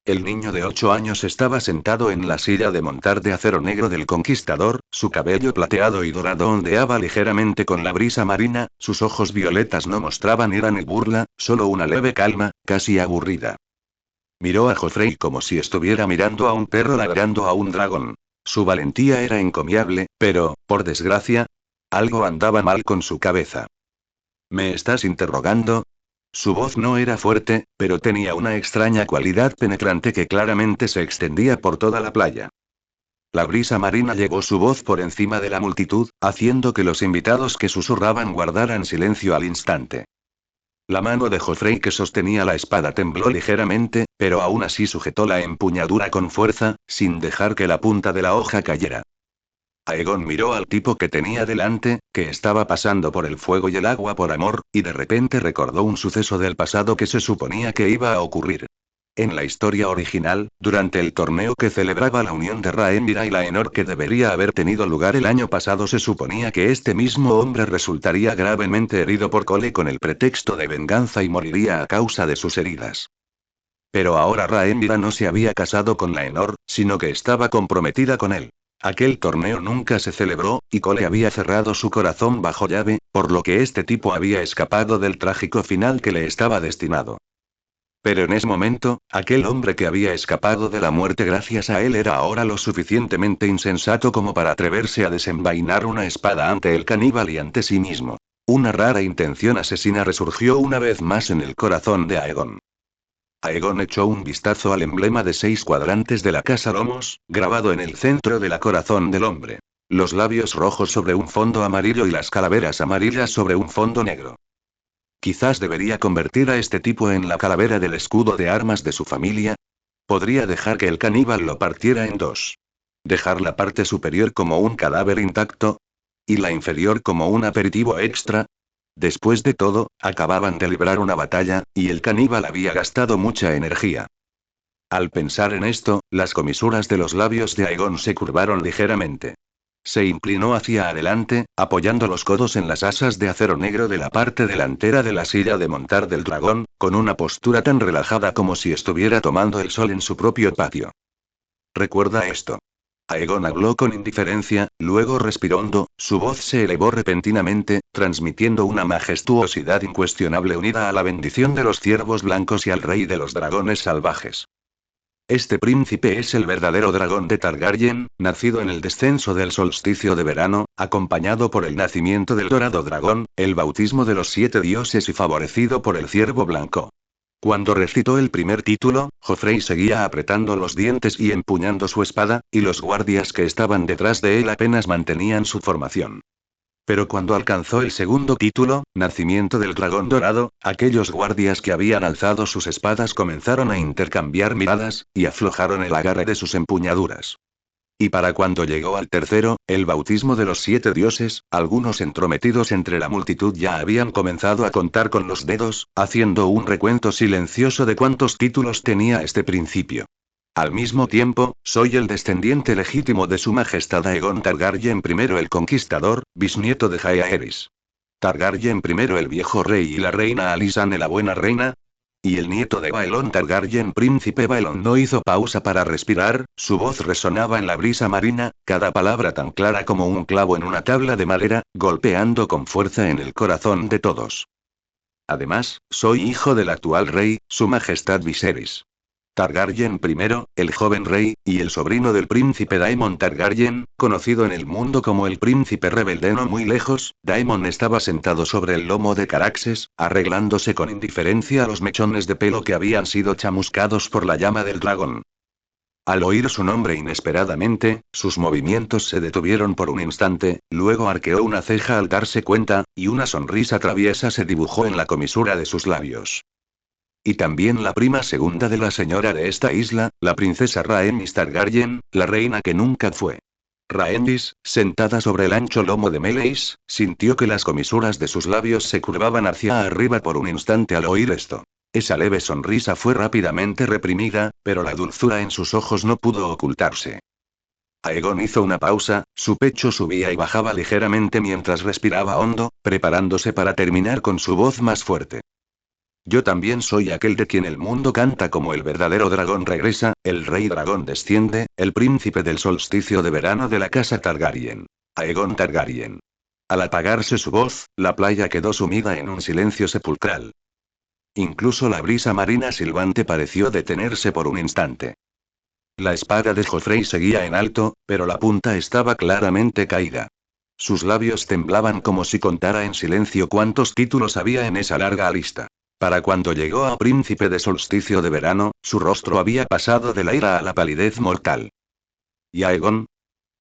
El niño de 8 años estaba sentado en la silla de montar de acero negro del conquistador, su cabello plateado y dorado ondeaba ligeramente con la brisa marina, sus ojos violetas no mostraban ira ni burla, solo una leve calma, casi aburrida. Miró a Joffrey como si estuviera mirando a un perro ladrando a un dragón. Su valentía era encomiable, pero, por desgracia, algo andaba mal con su cabeza. ¿Me estás interrogando? Su voz no era fuerte, pero tenía una extraña cualidad penetrante que claramente se extendía por toda la playa. La brisa marina llevó su voz por encima de la multitud, haciendo que los invitados que susurraban guardaran silencio al instante. La mano de Joffrey que sostenía la espada tembló ligeramente, pero aún así sujetó la empuñadura con fuerza, sin dejar que la punta de la hoja cayera. Aegon miró al tipo que tenía delante, que estaba pasando por el fuego y el agua por amor, y de repente recordó un suceso del pasado que se suponía que iba a ocurrir. En la historia original, durante el torneo que celebraba la unión de Rhaenyra y Laenor que debería haber tenido lugar el año pasado, se suponía que este mismo hombre resultaría gravemente herido por Cole con el pretexto de venganza y moriría a causa de sus heridas. Pero ahora Rhaenyra no se había casado con Laenor, sino que estaba comprometida con él. Aquel torneo nunca se celebró, y Cole había cerrado su corazón bajo llave, por lo que este tipo había escapado del trágico final que le estaba destinado. Pero en ese momento, aquel hombre que había escapado de la muerte gracias a él era ahora lo suficientemente insensato como para atreverse a desenvainar una espada ante el caníbal y ante sí mismo. Una rara intención asesina resurgió una vez más en el corazón de Aegon. Aegon echó un vistazo al emblema de 6 cuadrantes de la casa Lomos, grabado en el centro del corazón del hombre. Los labios rojos sobre un fondo amarillo y las calaveras amarillas sobre un fondo negro. Quizás debería convertir a este tipo en la calavera del escudo de armas de su familia. Podría dejar que el caníbal lo partiera en dos. Dejar la parte superior como un cadáver intacto. Y la inferior como un aperitivo extra. Después de todo, acababan de librar una batalla, y el caníbal había gastado mucha energía. Al pensar en esto, las comisuras de los labios de Aegon se curvaron ligeramente. Se inclinó hacia adelante, apoyando los codos en las asas de acero negro de la parte delantera de la silla de montar del dragón, con una postura tan relajada como si estuviera tomando el sol en su propio patio. Recuerda esto. Aegon habló con indiferencia, luego respiró hondo, su voz se elevó repentinamente, transmitiendo una majestuosidad incuestionable unida a la bendición de los ciervos blancos y al rey de los dragones salvajes. Este príncipe es el verdadero dragón de Targaryen, nacido en el descenso del solsticio de verano, acompañado por el nacimiento del dorado dragón, el bautismo de los 7 dioses y favorecido por el ciervo blanco. Cuando recitó el primer título, Joffrey seguía apretando los dientes y empuñando su espada, y los guardias que estaban detrás de él apenas mantenían su formación. Pero cuando alcanzó el segundo título, Nacimiento del Dragón Dorado, aquellos guardias que habían alzado sus espadas comenzaron a intercambiar miradas, y aflojaron el agarre de sus empuñaduras. Y para cuando llegó al tercero, el bautismo de los 7 dioses, algunos entrometidos entre la multitud ya habían comenzado a contar con los dedos, haciendo un recuento silencioso de cuántos títulos tenía este principio. Al mismo tiempo, soy el descendiente legítimo de su majestad Aegon Targaryen I el Conquistador, bisnieto de Jaehaerys Targaryen I el viejo rey y la reina Alysanne la buena reina. Y el nieto de Baelon Targaryen príncipe Baelon no hizo pausa para respirar, su voz resonaba en la brisa marina, cada palabra tan clara como un clavo en una tabla de madera, golpeando con fuerza en el corazón de todos. Además, soy hijo del actual rey, su majestad Viserys Targaryen I, el joven rey, y el sobrino del príncipe Daemon Targaryen, conocido en el mundo como el príncipe rebelde. No muy lejos, Daemon estaba sentado sobre el lomo de Caraxes, arreglándose con indiferencia los mechones de pelo que habían sido chamuscados por la llama del dragón. Al oír su nombre inesperadamente, sus movimientos se detuvieron por un instante, luego arqueó una ceja al darse cuenta, y una sonrisa traviesa se dibujó en la comisura de sus labios. Y también la prima segunda de la señora de esta isla, la princesa Rhaenys Targaryen, la reina que nunca fue. Rhaenys, sentada sobre el ancho lomo de Meleys, sintió que las comisuras de sus labios se curvaban hacia arriba por un instante al oír esto. Esa leve sonrisa fue rápidamente reprimida, pero la dulzura en sus ojos no pudo ocultarse. Aegon hizo una pausa, su pecho subía y bajaba ligeramente mientras respiraba hondo, preparándose para terminar con su voz más fuerte. Yo también soy aquel de quien el mundo canta como el verdadero dragón regresa, el rey dragón desciende, el príncipe del solsticio de verano de la casa Targaryen. Aegon Targaryen. Al apagarse su voz, la playa quedó sumida en un silencio sepulcral. Incluso la brisa marina silbante pareció detenerse por un instante. La espada de Joffrey seguía en alto, pero la punta estaba claramente caída. Sus labios temblaban como si contara en silencio cuántos títulos había en esa larga lista. Para cuando llegó a príncipe de solsticio de verano, su rostro había pasado de la ira a la palidez mortal. ¿Y Aegon?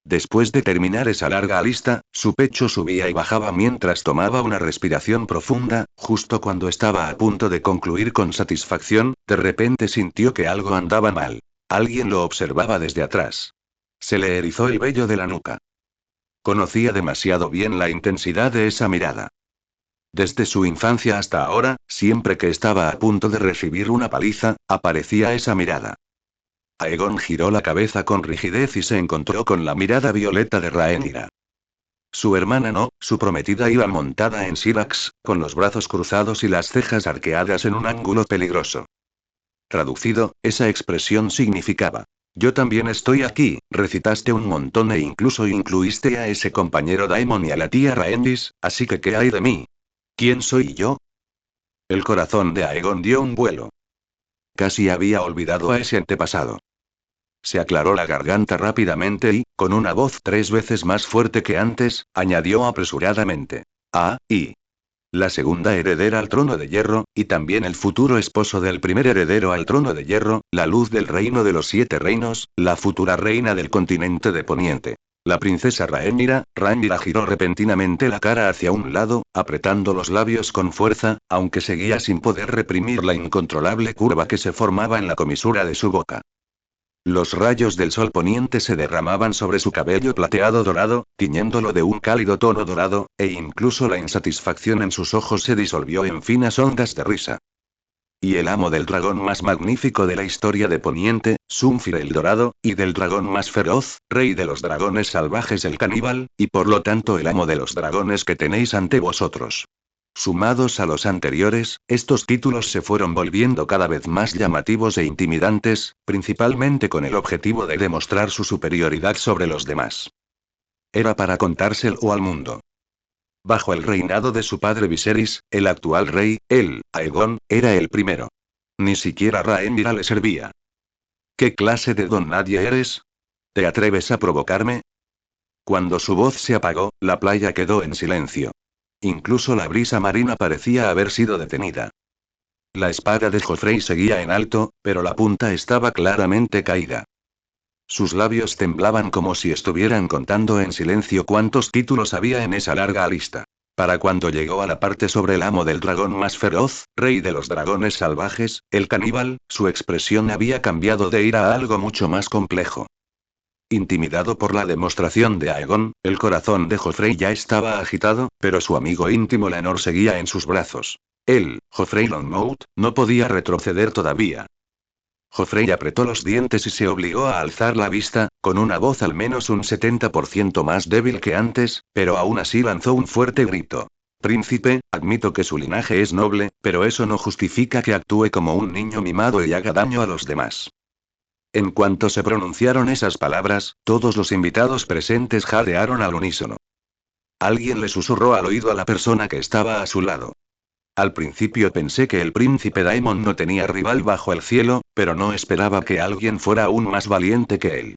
Después de terminar esa larga lista, su pecho subía y bajaba mientras tomaba una respiración profunda, justo cuando estaba a punto de concluir con satisfacción, de repente sintió que algo andaba mal. Alguien lo observaba desde atrás. Se le erizó el vello de la nuca. Conocía demasiado bien la intensidad de esa mirada. Desde su infancia hasta ahora, siempre que estaba a punto de recibir una paliza, aparecía esa mirada. Aegon giró la cabeza con rigidez y se encontró con la mirada violeta de Rhaenyra. Su hermana no, su prometida iba montada en Syrax, con los brazos cruzados y las cejas arqueadas en un ángulo peligroso. Traducido, esa expresión significaba: yo también estoy aquí, recitaste un montón e incluso incluiste a ese compañero Daemon y a la tía Rhaenys, así que ¿qué hay de mí? ¿Quién soy yo? El corazón de Aegon dio un vuelo. Casi había olvidado a ese antepasado. Se aclaró la garganta rápidamente y, con una voz 3 veces más fuerte que antes, añadió apresuradamente: y la segunda heredera al trono de hierro, y también el futuro esposo del primer heredero al trono de hierro, la luz del reino de los 7 reinos, la futura reina del continente de Poniente. La princesa Rhaenyra giró repentinamente la cara hacia un lado, apretando los labios con fuerza, aunque seguía sin poder reprimir la incontrolable curva que se formaba en la comisura de su boca. Los rayos del sol poniente se derramaban sobre su cabello plateado dorado, tiñéndolo de un cálido tono dorado, e incluso la insatisfacción en sus ojos se disolvió en finas ondas de risa. Y el amo del dragón más magnífico de la historia de Poniente, Sunfyr el Dorado, y del dragón más feroz, rey de los dragones salvajes el caníbal, y por lo tanto el amo de los dragones que tenéis ante vosotros. Sumados a los anteriores, estos títulos se fueron volviendo cada vez más llamativos e intimidantes, principalmente con el objetivo de demostrar su superioridad sobre los demás. Era para contárselo al mundo. Bajo el reinado de su padre Viserys, el actual rey, él, Aegon, era el primero. Ni siquiera Rhaenyra le servía. ¿Qué clase de don nadie eres? ¿Te atreves a provocarme? Cuando su voz se apagó, la playa quedó en silencio. Incluso la brisa marina parecía haber sido detenida. La espada de Joffrey seguía en alto, pero la punta estaba claramente caída. Sus labios temblaban como si estuvieran contando en silencio cuántos títulos había en esa larga lista. Para cuando llegó a la parte sobre el amo del dragón más feroz, rey de los dragones salvajes, el caníbal, su expresión había cambiado de ira a algo mucho más complejo. Intimidado por la demostración de Aegon, el corazón de Joffrey ya estaba agitado, pero su amigo íntimo Laenor seguía en sus brazos. Él, Joffrey Longmouth, no podía retroceder todavía. Joffrey apretó los dientes y se obligó a alzar la vista, con una voz al menos un 70% más débil que antes, pero aún así lanzó un fuerte grito. Príncipe, admito que su linaje es noble, pero eso no justifica que actúe como un niño mimado y haga daño a los demás. En cuanto se pronunciaron esas palabras, todos los invitados presentes jadearon al unísono. Alguien le susurró al oído a la persona que estaba a su lado. Al principio pensé que el príncipe Daemon no tenía rival bajo el cielo, pero no esperaba que alguien fuera aún más valiente que él.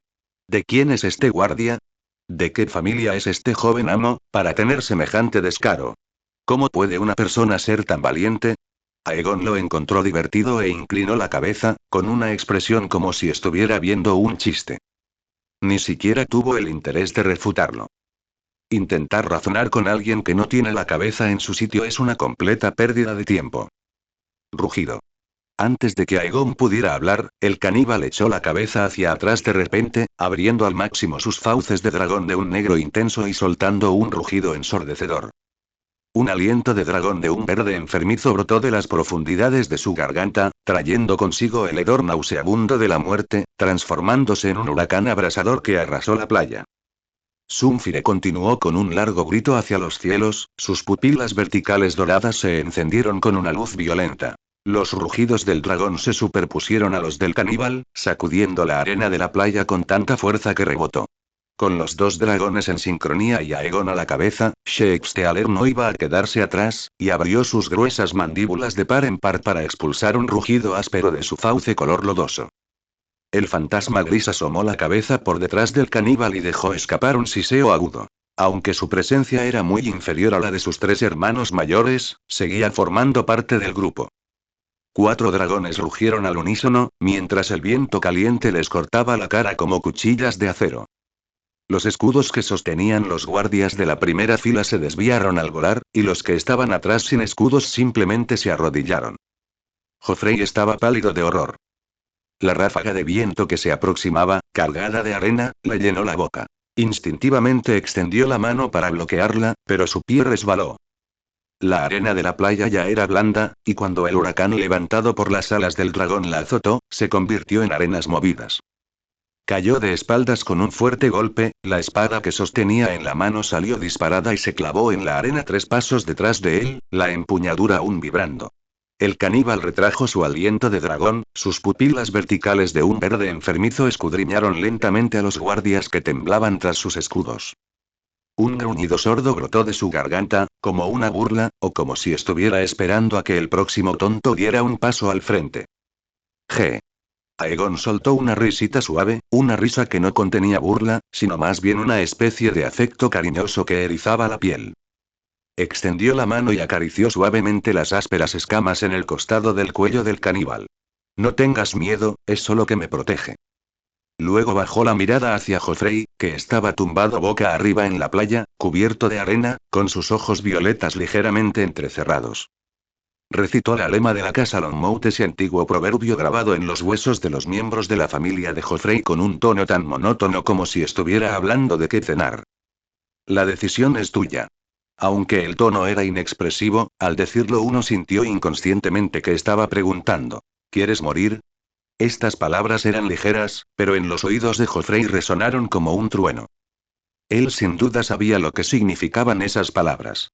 ¿De quién es este guardia? ¿De qué familia es este joven amo, para tener semejante descaro? ¿Cómo puede una persona ser tan valiente? Aegon lo encontró divertido e inclinó la cabeza, con una expresión como si estuviera viendo un chiste. Ni siquiera tuvo el interés de refutarlo. Intentar razonar con alguien que no tiene la cabeza en su sitio es una completa pérdida de tiempo. Rugido. Antes de que Aegon pudiera hablar, el caníbal echó la cabeza hacia atrás de repente, abriendo al máximo sus fauces de dragón de un negro intenso y soltando un rugido ensordecedor. Un aliento de dragón de un verde enfermizo brotó de las profundidades de su garganta, trayendo consigo el hedor nauseabundo de la muerte, transformándose en un huracán abrasador que arrasó la playa. Sunfire continuó con un largo grito hacia los cielos, sus pupilas verticales doradas se encendieron con una luz violenta. Los rugidos del dragón se superpusieron a los del caníbal, sacudiendo la arena de la playa con tanta fuerza que rebotó. Con los dos dragones en sincronía y Aegon a la cabeza, Shakespeare no iba a quedarse atrás, y abrió sus gruesas mandíbulas de par en par para expulsar un rugido áspero de su fauce color lodoso. El fantasma gris asomó la cabeza por detrás del caníbal y dejó escapar un siseo agudo. Aunque su presencia era muy inferior a la de sus tres hermanos mayores, seguía formando parte del grupo. 4 dragones rugieron al unísono, mientras el viento caliente les cortaba la cara como cuchillas de acero. Los escudos que sostenían los guardias de la primera fila se desviaron al volar, y los que estaban atrás sin escudos simplemente se arrodillaron. Joffrey estaba pálido de horror. La ráfaga de viento que se aproximaba, cargada de arena, le llenó la boca. Instintivamente extendió la mano para bloquearla, pero su pie resbaló. La arena de la playa ya era blanda, y cuando el huracán levantado por las alas del dragón la azotó, se convirtió en arenas movidas. Cayó de espaldas con un fuerte golpe, la espada que sostenía en la mano salió disparada y se clavó en la arena 3 pasos detrás de él, la empuñadura aún vibrando. El caníbal retrajo su aliento de dragón, sus pupilas verticales de un verde enfermizo escudriñaron lentamente a los guardias que temblaban tras sus escudos. Un gruñido sordo brotó de su garganta, como una burla, o como si estuviera esperando a que el próximo tonto diera un paso al frente. G. Aegon soltó una risita suave, una risa que no contenía burla, sino más bien una especie de afecto cariñoso que erizaba la piel. Extendió la mano y acarició suavemente las ásperas escamas en el costado del cuello del caníbal. No tengas miedo, es solo que me protege. Luego bajó la mirada hacia Joffrey, que estaba tumbado boca arriba en la playa, cubierto de arena, con sus ojos violetas ligeramente entrecerrados. Recitó la lema de la casa Longmouth, ese antiguo proverbio grabado en los huesos de los miembros de la familia de Joffrey con un tono tan monótono como si estuviera hablando de qué cenar. La decisión es tuya. Aunque el tono era inexpresivo, al decirlo uno sintió inconscientemente que estaba preguntando: ¿quieres morir? Estas palabras eran ligeras, pero en los oídos de Joffrey resonaron como un trueno. Él sin duda sabía lo que significaban esas palabras.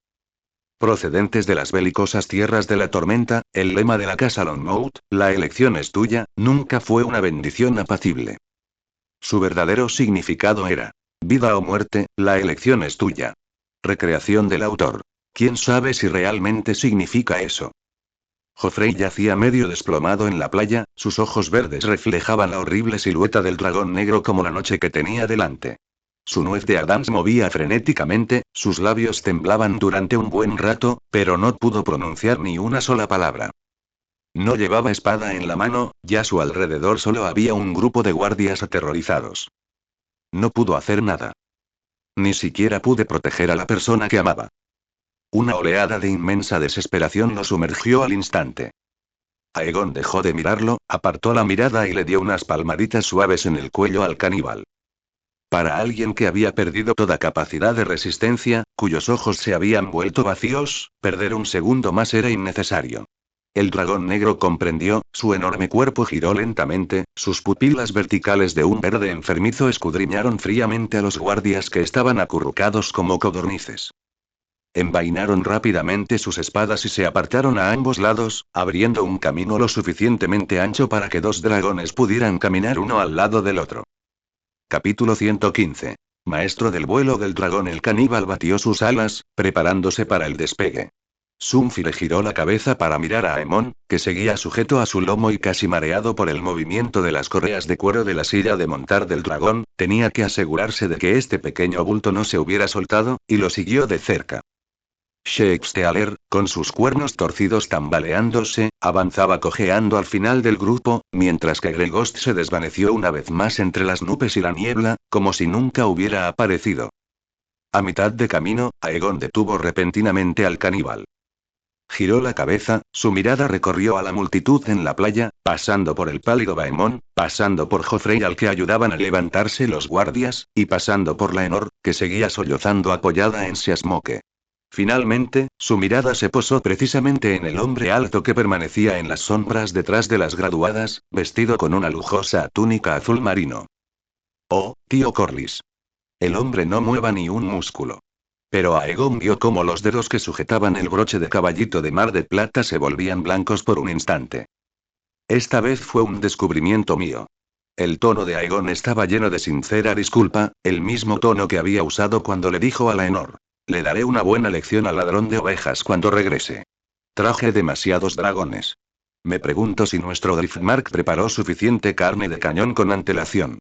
Procedentes de las belicosas tierras de la tormenta, el lema de la casa Longmouth, la elección es tuya, nunca fue una bendición apacible. Su verdadero significado era: vida o muerte, la elección es tuya. Recreación del autor. ¿Quién sabe si realmente significa eso? Joffrey yacía medio desplomado en la playa, sus ojos verdes reflejaban la horrible silueta del dragón negro como la noche que tenía delante. Su nuez de Adán movía frenéticamente, sus labios temblaban durante un buen rato, pero no pudo pronunciar ni una sola palabra. No llevaba espada en la mano, y a su alrededor solo había un grupo de guardias aterrorizados. No pudo hacer nada. Ni siquiera pude proteger a la persona que amaba. Una oleada de inmensa desesperación lo sumergió al instante. Aegon dejó de mirarlo, apartó la mirada y le dio unas palmaditas suaves en el cuello al caníbal. Para alguien que había perdido toda capacidad de resistencia, cuyos ojos se habían vuelto vacíos, perder un segundo más era innecesario. El dragón negro comprendió, su enorme cuerpo giró lentamente, sus pupilas verticales de un verde enfermizo escudriñaron fríamente a los guardias que estaban acurrucados como codornices. Envainaron rápidamente sus espadas y se apartaron a ambos lados, abriendo un camino lo suficientemente ancho para que dos dragones pudieran caminar uno al lado del otro. Capítulo 115. Maestro del vuelo del dragón. El caníbal batió sus alas, preparándose para el despegue. Sunfire giró la cabeza para mirar a Aemon, que seguía sujeto a su lomo y casi mareado por el movimiento de las correas de cuero de la silla de montar del dragón, tenía que asegurarse de que este pequeño bulto no se hubiera soltado, y lo siguió de cerca. Shakespeare, con sus cuernos torcidos tambaleándose, avanzaba cojeando al final del grupo, mientras que Gregost se desvaneció una vez más entre las nubes y la niebla, como si nunca hubiera aparecido. A mitad de camino, Aegon detuvo repentinamente al caníbal. Giró la cabeza, su mirada recorrió a la multitud en la playa, pasando por el pálido Baemon, pasando por Joffrey al que ayudaban a levantarse los guardias, y pasando por Laenor, que seguía sollozando apoyada en Seasmoke. Finalmente, su mirada se posó precisamente en el hombre alto que permanecía en las sombras detrás de las graduadas, vestido con una lujosa túnica azul marino. Oh, tío Corlys. El hombre no mueva ni un músculo. Pero Aegon vio cómo los dedos que sujetaban el broche de caballito de mar de plata se volvían blancos por un instante. Esta vez fue un descubrimiento mío. El tono de Aegon estaba lleno de sincera disculpa, el mismo tono que había usado cuando le dijo a Laenor: le daré una buena lección al ladrón de ovejas cuando regrese. Traje demasiados dragones. Me pregunto si nuestro Driftmark preparó suficiente carne de cañón con antelación.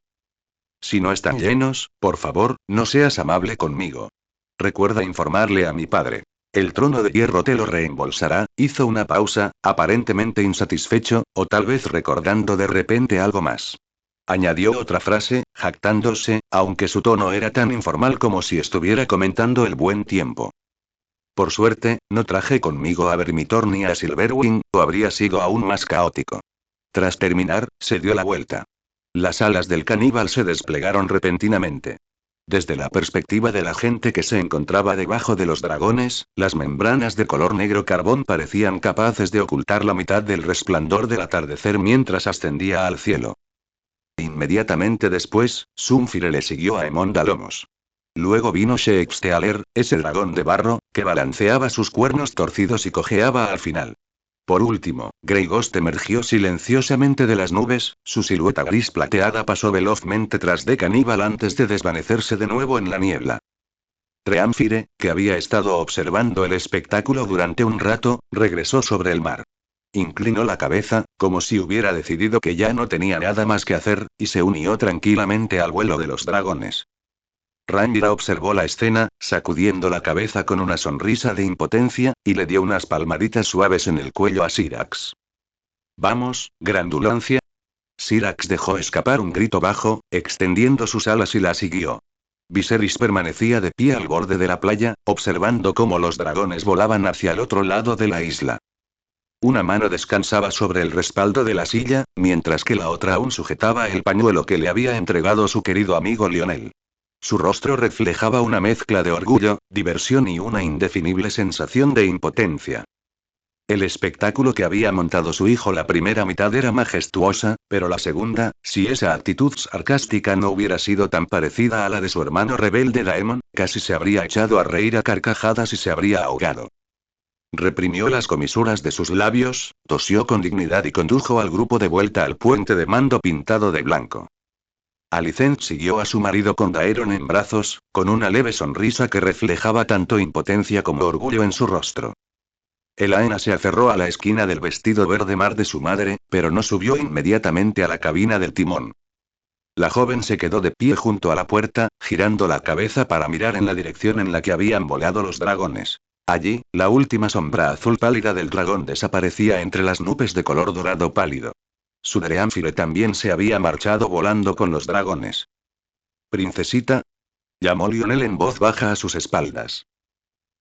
Si no están llenos, por favor, no seas amable conmigo. Recuerda informarle a mi padre. El trono de hierro te lo reembolsará. Hizo una pausa, aparentemente insatisfecho, o tal vez recordando de repente algo más. Añadió otra frase, jactándose, aunque su tono era tan informal como si estuviera comentando el buen tiempo. Por suerte, no traje conmigo a Vermitor ni a Silverwing, o habría sido aún más caótico. Tras terminar, se dio la vuelta. Las alas del caníbal se desplegaron repentinamente. Desde la perspectiva de la gente que se encontraba debajo de los dragones, las membranas de color negro carbón parecían capaces de ocultar la mitad del resplandor del atardecer mientras ascendía al cielo. Inmediatamente después, Sunfire le siguió a Aemon Dalomos. Luego vino Shakespeare, ese dragón de barro, que balanceaba sus cuernos torcidos y cojeaba al final. Por último, Greygost emergió silenciosamente de las nubes, su silueta gris plateada pasó velozmente tras de Caníbal antes de desvanecerse de nuevo en la niebla. Reamfire, que había estado observando el espectáculo durante un rato, regresó sobre el mar. Inclinó la cabeza, como si hubiera decidido que ya no tenía nada más que hacer, y se unió tranquilamente al vuelo de los dragones. Rhaenyra observó la escena, sacudiendo la cabeza con una sonrisa de impotencia, y le dio unas palmaditas suaves en el cuello a Syrax. Vamos, grandulancia. Syrax dejó escapar un grito bajo, extendiendo sus alas y la siguió. Viserys permanecía de pie al borde de la playa, observando cómo los dragones volaban hacia el otro lado de la isla. Una mano descansaba sobre el respaldo de la silla, mientras que la otra aún sujetaba el pañuelo que le había entregado su querido amigo Lionel. Su rostro reflejaba una mezcla de orgullo, diversión y una indefinible sensación de impotencia. El espectáculo que había montado su hijo la primera mitad era majestuosa, pero la segunda, si esa actitud sarcástica no hubiera sido tan parecida a la de su hermano rebelde Daemon, casi se habría echado a reír a carcajadas y se habría ahogado. Reprimió las comisuras de sus labios, tosió con dignidad y condujo al grupo de vuelta al puente de mando pintado de blanco. Alicent siguió a su marido con Daeron en brazos, con una leve sonrisa que reflejaba tanto impotencia como orgullo en su rostro. Elaena se aferró a la esquina del vestido verde mar de su madre, pero no subió inmediatamente a la cabina del timón. La joven se quedó de pie junto a la puerta, girando la cabeza para mirar en la dirección en la que habían volado los dragones. Allí, la última sombra azul pálida del dragón desaparecía entre las nubes de color dorado pálido. Su Dreamfire también se había marchado volando con los dragones. «Princesita», llamó Lionel en voz baja a sus espaldas.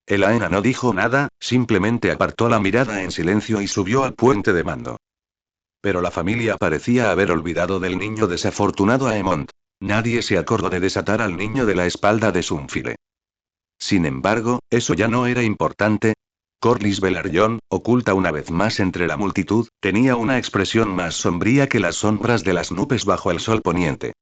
Elaena no dijo nada, simplemente apartó la mirada en silencio y subió al puente de mando. Pero la familia parecía haber olvidado del niño desafortunado Aemond. Nadie se acordó de desatar al niño de la espalda de Sunfire. Sin embargo, eso ya no era importante. Corlys Velaryon, oculta una vez más entre la multitud, tenía una expresión más sombría que las sombras de las nubes bajo el sol poniente.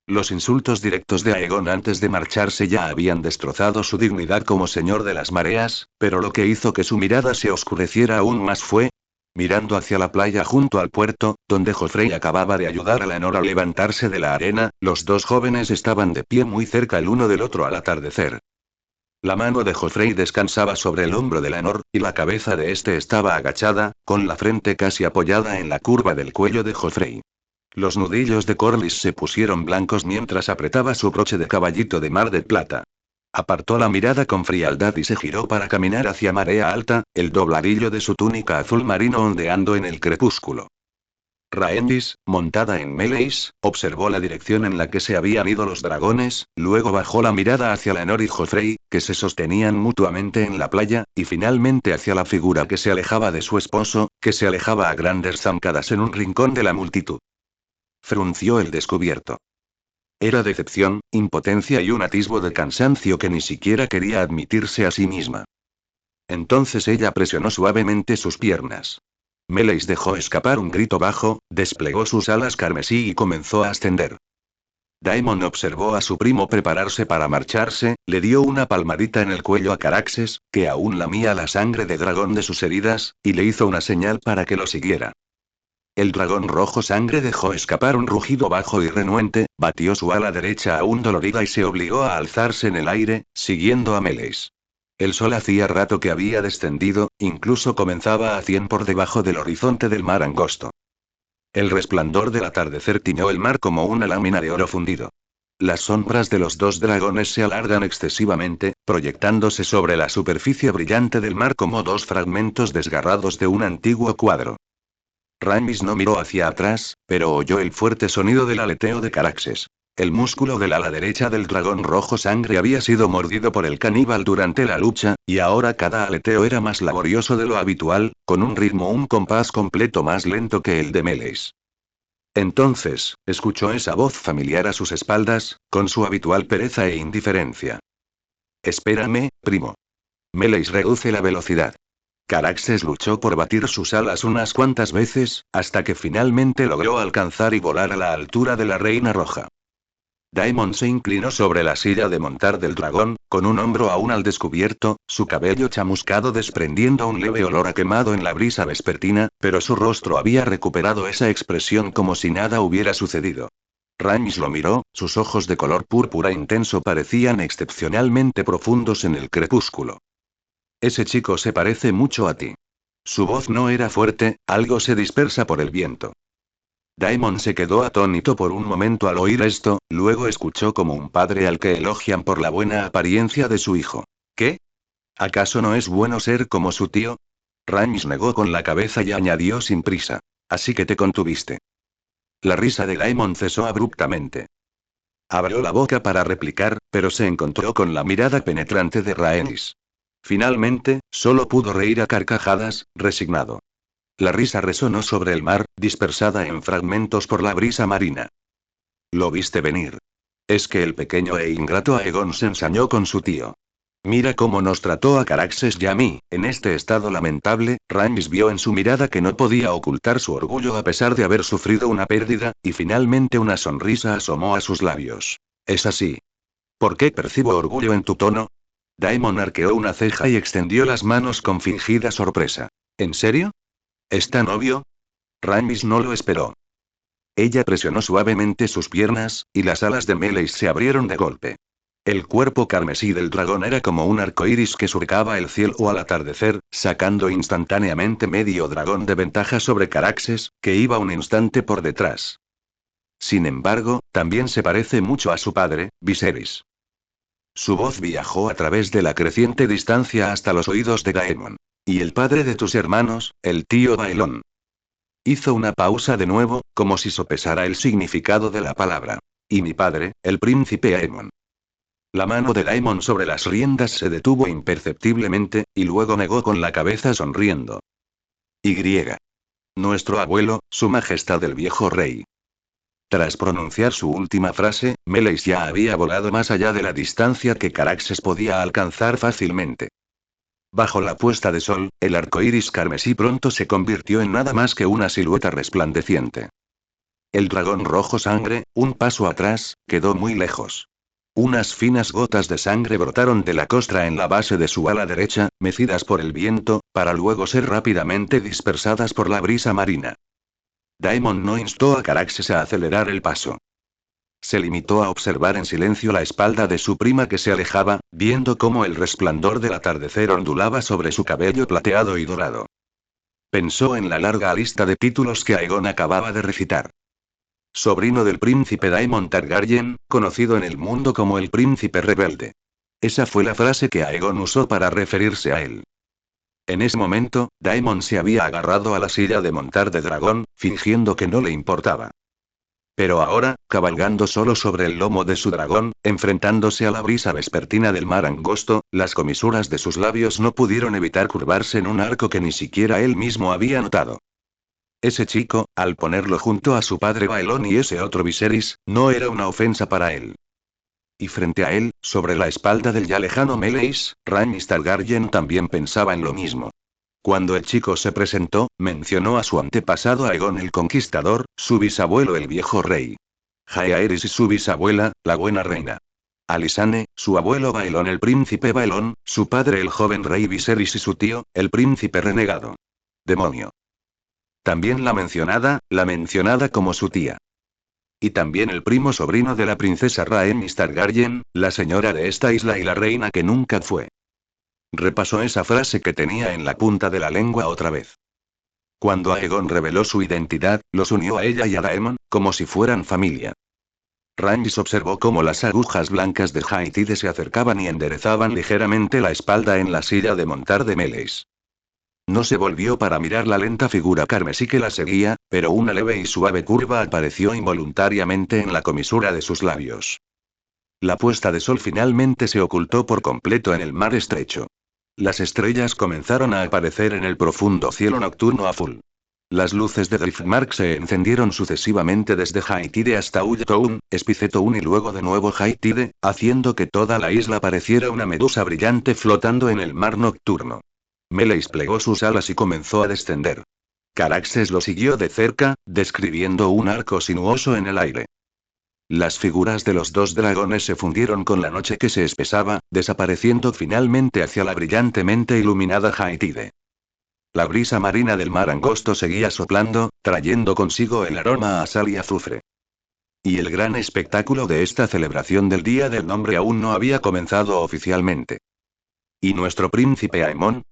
Los insultos directos de Aegon antes de marcharse ya habían destrozado su dignidad como señor de las mareas, pero lo que hizo que su mirada se oscureciera aún más fue, mirando hacia la playa junto al puerto, donde Joffrey acababa de ayudar a Laenor a levantarse de la arena, los dos jóvenes estaban de pie muy cerca el uno del otro al atardecer. La mano de Joffrey descansaba sobre el hombro de Laenor, y la cabeza de este estaba agachada, con la frente casi apoyada en la curva del cuello de Joffrey. Los nudillos de Corlys se pusieron blancos mientras apretaba su broche de caballito de mar de plata. Apartó la mirada con frialdad y se giró para caminar hacia Marea Alta, el dobladillo de su túnica azul marino ondeando en el crepúsculo. Rhaenys, montada en Meleys, observó la dirección en la que se habían ido los dragones, luego bajó la mirada hacia Laenor y Joffrey, que se sostenían mutuamente en la playa, y finalmente hacia la figura que se alejaba de su esposo, que se alejaba a grandes zancadas en un rincón de la multitud. Frunció el descubierto. Era decepción, impotencia y un atisbo de cansancio que ni siquiera quería admitirse a sí misma. Entonces ella presionó suavemente sus piernas. Meleys dejó escapar un grito bajo, desplegó sus alas carmesí y comenzó a ascender. Daemon observó a su primo prepararse para marcharse, le dio una palmadita en el cuello a Caraxes, que aún lamía la sangre de dragón de sus heridas, y le hizo una señal para que lo siguiera. El dragón rojo sangre dejó escapar un rugido bajo y renuente, batió su ala derecha aún dolorida y se obligó a alzarse en el aire, siguiendo a Meleys. El sol hacía rato que había descendido, incluso comenzaba a 100 por debajo del horizonte del mar angosto. El resplandor del atardecer tiñó el mar como una lámina de oro fundido. Las sombras de los dos dragones se alargan excesivamente, proyectándose sobre la superficie brillante del mar como dos fragmentos desgarrados de un antiguo cuadro. Rhaenys no miró hacia atrás, pero oyó el fuerte sonido del aleteo de Caraxes. El músculo del ala derecha del dragón rojo sangre había sido mordido por el caníbal durante la lucha, y ahora cada aleteo era más laborioso de lo habitual, con un ritmo un compás completo más lento que el de Meleys. Entonces, escuchó esa voz familiar a sus espaldas, con su habitual pereza e indiferencia. Espérame, primo. Meleys reduce la velocidad. Caraxes luchó por batir sus alas unas cuantas veces, hasta que finalmente logró alcanzar y volar a la altura de la Reina Roja. Daemon se inclinó sobre la silla de montar del dragón, con un hombro aún al descubierto, su cabello chamuscado desprendiendo un leve olor a quemado en la brisa vespertina, pero su rostro había recuperado esa expresión como si nada hubiera sucedido. Rhaenys lo miró, sus ojos de color púrpura intenso parecían excepcionalmente profundos en el crepúsculo. Ese chico se parece mucho a ti. Su voz no era fuerte, algo se dispersa por el viento. Daemon se quedó atónito por un momento al oír esto, luego escuchó como un padre al que elogian por la buena apariencia de su hijo. ¿Qué? ¿Acaso no es bueno ser como su tío? Rhaenys negó con la cabeza y añadió sin prisa. Así que te contuviste. La risa de Daemon cesó abruptamente. Abrió la boca para replicar, pero se encontró con la mirada penetrante de Rhaenys. Finalmente, solo pudo reír a carcajadas, resignado. La risa resonó sobre el mar, dispersada en fragmentos por la brisa marina. Lo viste venir. Es que el pequeño e ingrato Aegon se ensañó con su tío. Mira cómo nos trató a Caraxes y a mí, en este estado lamentable. Rhaenys vio en su mirada que no podía ocultar su orgullo a pesar de haber sufrido una pérdida, y finalmente una sonrisa asomó a sus labios. Es así. ¿Por qué percibo orgullo en tu tono? Daemon arqueó una ceja y extendió las manos con fingida sorpresa. ¿En serio? ¿Es tan obvio? Rhaenys no lo esperó. Ella presionó suavemente sus piernas, y las alas de Meleys se abrieron de golpe. El cuerpo carmesí del dragón era como un arco iris que surcaba el cielo al atardecer, sacando instantáneamente medio dragón de ventaja sobre Caraxes, que iba un instante por detrás. Sin embargo, también se parece mucho a su padre, Viserys. Su voz viajó a través de la creciente distancia hasta los oídos de Daemon. ¿Y el padre de tus hermanos, el tío Baelón? Hizo una pausa de nuevo, como si sopesara el significado de la palabra. Y mi padre, el príncipe Aemon. La mano de Daemon sobre las riendas se detuvo imperceptiblemente, y luego negó con la cabeza sonriendo. Y. Nuestro abuelo, su majestad el viejo rey. Tras pronunciar su última frase, Meleys ya había volado más allá de la distancia que Caraxes podía alcanzar fácilmente. Bajo la puesta de sol, el arco iris carmesí pronto se convirtió en nada más que una silueta resplandeciente. El dragón rojo sangre, un paso atrás, quedó muy lejos. Unas finas gotas de sangre brotaron de la costra en la base de su ala derecha, mecidas por el viento, para luego ser rápidamente dispersadas por la brisa marina. Daemon no instó a Caraxes a acelerar el paso. Se limitó a observar en silencio la espalda de su prima que se alejaba, viendo cómo el resplandor del atardecer ondulaba sobre su cabello plateado y dorado. Pensó en la larga lista de títulos que Aegon acababa de recitar. Sobrino del príncipe Daemon Targaryen, conocido en el mundo como el príncipe rebelde. Esa fue la frase que Aegon usó para referirse a él. En ese momento, Daemon se había agarrado a la silla de montar de dragón, fingiendo que no le importaba. Pero ahora, cabalgando solo sobre el lomo de su dragón, enfrentándose a la brisa vespertina del mar angosto, las comisuras de sus labios no pudieron evitar curvarse en un arco que ni siquiera él mismo había notado. Ese chico, al ponerlo junto a su padre Baelón y ese otro Viserys, no era una ofensa para él. Y frente a él, sobre la espalda del ya lejano Meleys, Rhaenys Targaryen también pensaba en lo mismo. Cuando el chico se presentó, mencionó a su antepasado Aegon el Conquistador, su bisabuelo el viejo rey. Jaehaerys y su bisabuela, la buena reina. Alisane, su abuelo Baelón el príncipe Baelón, su padre el joven rey Viserys y su tío, el príncipe renegado. Demonio. También la mencionada como su tía. Y también el primo sobrino de la princesa Rhaenys Targaryen, la señora de esta isla y la reina que nunca fue. Repasó esa frase que tenía en la punta de la lengua otra vez. Cuando Aegon reveló su identidad, los unió a ella y a Daemon, como si fueran familia. Rhaenys observó cómo las agujas blancas de Haithide se acercaban y enderezaban ligeramente la espalda en la silla de montar de Meleys. No se volvió para mirar la lenta figura carmesí que la seguía, pero una leve y suave curva apareció involuntariamente en la comisura de sus labios. La puesta de sol finalmente se ocultó por completo en el mar estrecho. Las estrellas comenzaron a aparecer en el profundo cielo nocturno azul. Las luces de Driftmark se encendieron sucesivamente desde Haithide hasta Ulltown, Spicetown y luego de nuevo Haithide, haciendo que toda la isla pareciera una medusa brillante flotando en el mar nocturno. Meleys plegó sus alas y comenzó a descender. Caraxes lo siguió de cerca, describiendo un arco sinuoso en el aire. Las figuras de los dos dragones se fundieron con la noche que se espesaba, desapareciendo finalmente hacia la brillantemente iluminada Haithide. La brisa marina del mar angosto seguía soplando, trayendo consigo el aroma a sal y azufre. Y el gran espectáculo de esta celebración del Día del Nombre aún no había comenzado oficialmente. ¿Y nuestro príncipe Aemon?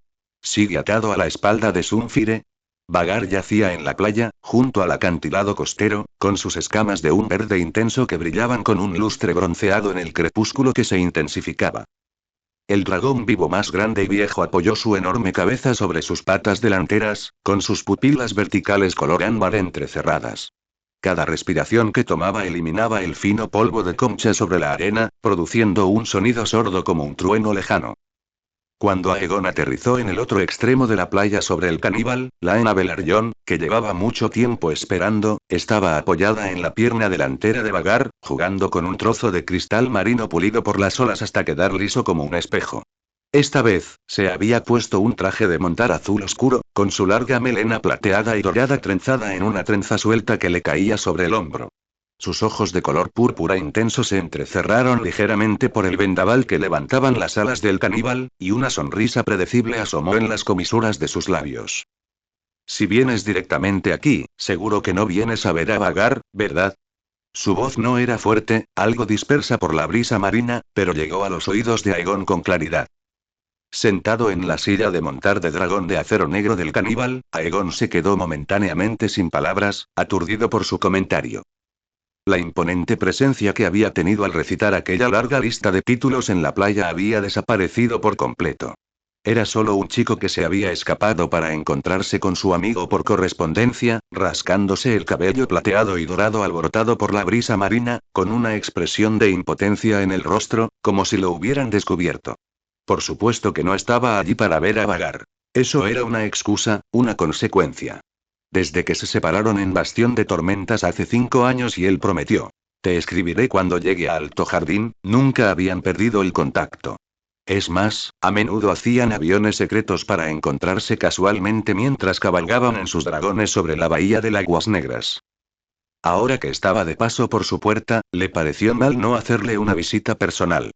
¿Sigue atado a la espalda de Sunfire? Vagar yacía en la playa, junto al acantilado costero, con sus escamas de un verde intenso que brillaban con un lustre bronceado en el crepúsculo que se intensificaba. El dragón vivo más grande y viejo apoyó su enorme cabeza sobre sus patas delanteras, con sus pupilas verticales color ámbar entrecerradas. Cada respiración que tomaba eliminaba el fino polvo de concha sobre la arena, produciendo un sonido sordo como un trueno lejano. Cuando Aegon aterrizó en el otro extremo de la playa sobre el caníbal, Laena Velaryon, que llevaba mucho tiempo esperando, estaba apoyada en la pierna delantera de Vagar, jugando con un trozo de cristal marino pulido por las olas hasta quedar liso como un espejo. Esta vez, se había puesto un traje de montar azul oscuro, con su larga melena plateada y dorada trenzada en una trenza suelta que le caía sobre el hombro. Sus ojos de color púrpura intenso se entrecerraron ligeramente por el vendaval que levantaban las alas del caníbal, y una sonrisa predecible asomó en las comisuras de sus labios. Si vienes directamente aquí, seguro que no vienes a ver a Vagar, ¿verdad? Su voz no era fuerte, algo dispersa por la brisa marina, pero llegó a los oídos de Aegon con claridad. Sentado en la silla de montar de dragón de acero negro del caníbal, Aegon se quedó momentáneamente sin palabras, aturdido por su comentario. La imponente presencia que había tenido al recitar aquella larga lista de títulos en la playa había desaparecido por completo. Era solo un chico que se había escapado para encontrarse con su amigo por correspondencia, rascándose el cabello plateado y dorado alborotado por la brisa marina, con una expresión de impotencia en el rostro, como si lo hubieran descubierto. Por supuesto que no estaba allí para ver a Vagar. Eso era una excusa, una consecuencia. Desde que se separaron en Bastión de Tormentas hace 5 años y él prometió: te escribiré cuando llegue a Alto Jardín, nunca habían perdido el contacto. Es más, a menudo hacían aviones secretos para encontrarse casualmente mientras cabalgaban en sus dragones sobre la bahía de Aguas Negras. Ahora que estaba de paso por su puerta, le pareció mal no hacerle una visita personal.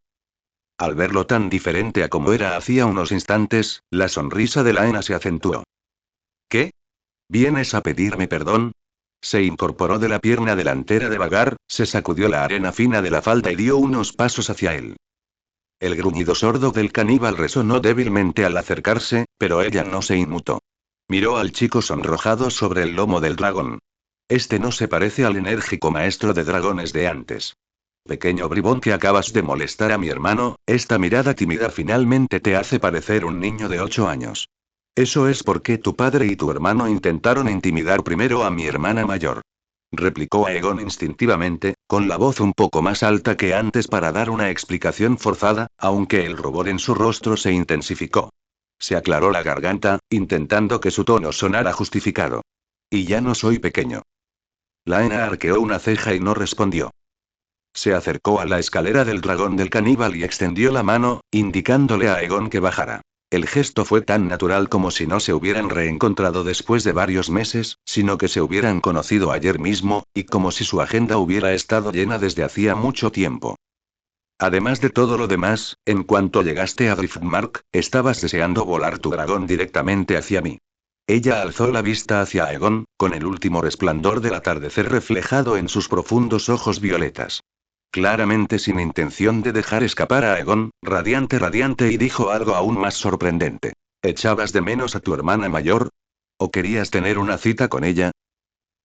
Al verlo tan diferente a como era hacía unos instantes, la sonrisa de Laena se acentuó. ¿Qué? ¿Vienes a pedirme perdón? Se incorporó de la pierna delantera de Vagar, se sacudió la arena fina de la falda y dio unos pasos hacia él. El gruñido sordo del caníbal resonó débilmente al acercarse, pero ella no se inmutó. Miró al chico sonrojado sobre el lomo del dragón. Este no se parece al enérgico maestro de dragones de antes. Pequeño bribón que acabas de molestar a mi hermano, esta mirada tímida finalmente te hace parecer un niño de 8 años. Eso es porque tu padre y tu hermano intentaron intimidar primero a mi hermana mayor. Replicó Aegon instintivamente, con la voz un poco más alta que antes para dar una explicación forzada, aunque el rubor en su rostro se intensificó. Se aclaró la garganta, intentando que su tono sonara justificado. Y ya no soy pequeño. Laena arqueó una ceja y no respondió. Se acercó a la escalera del dragón del caníbal y extendió la mano, indicándole a Aegon que bajara. El gesto fue tan natural como si no se hubieran reencontrado después de varios meses, sino que se hubieran conocido ayer mismo, y como si su agenda hubiera estado llena desde hacía mucho tiempo. Además de todo lo demás, en cuanto llegaste a Driftmark, estabas deseando volar tu dragón directamente hacia mí. Ella alzó la vista hacia Aegon, con el último resplandor del atardecer reflejado en sus profundos ojos violetas. Claramente sin intención de dejar escapar a Aegon, radiante, y dijo algo aún más sorprendente. ¿Echabas de menos a tu hermana mayor? ¿O querías tener una cita con ella?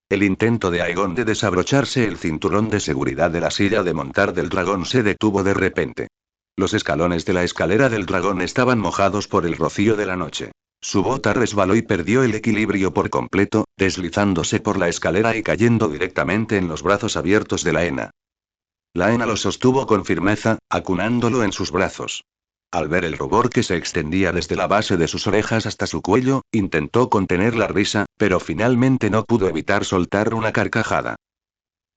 El intento de Aegon de desabrocharse el cinturón de seguridad de la silla de montar del dragón se detuvo de repente. Los escalones de la escalera del dragón estaban mojados por el rocío de la noche. Su bota resbaló y perdió el equilibrio por completo, deslizándose por la escalera y cayendo directamente en los brazos abiertos de Laena. Laena lo sostuvo con firmeza, acunándolo en sus brazos. Al ver el rubor que se extendía desde la base de sus orejas hasta su cuello, intentó contener la risa, pero finalmente no pudo evitar soltar una carcajada.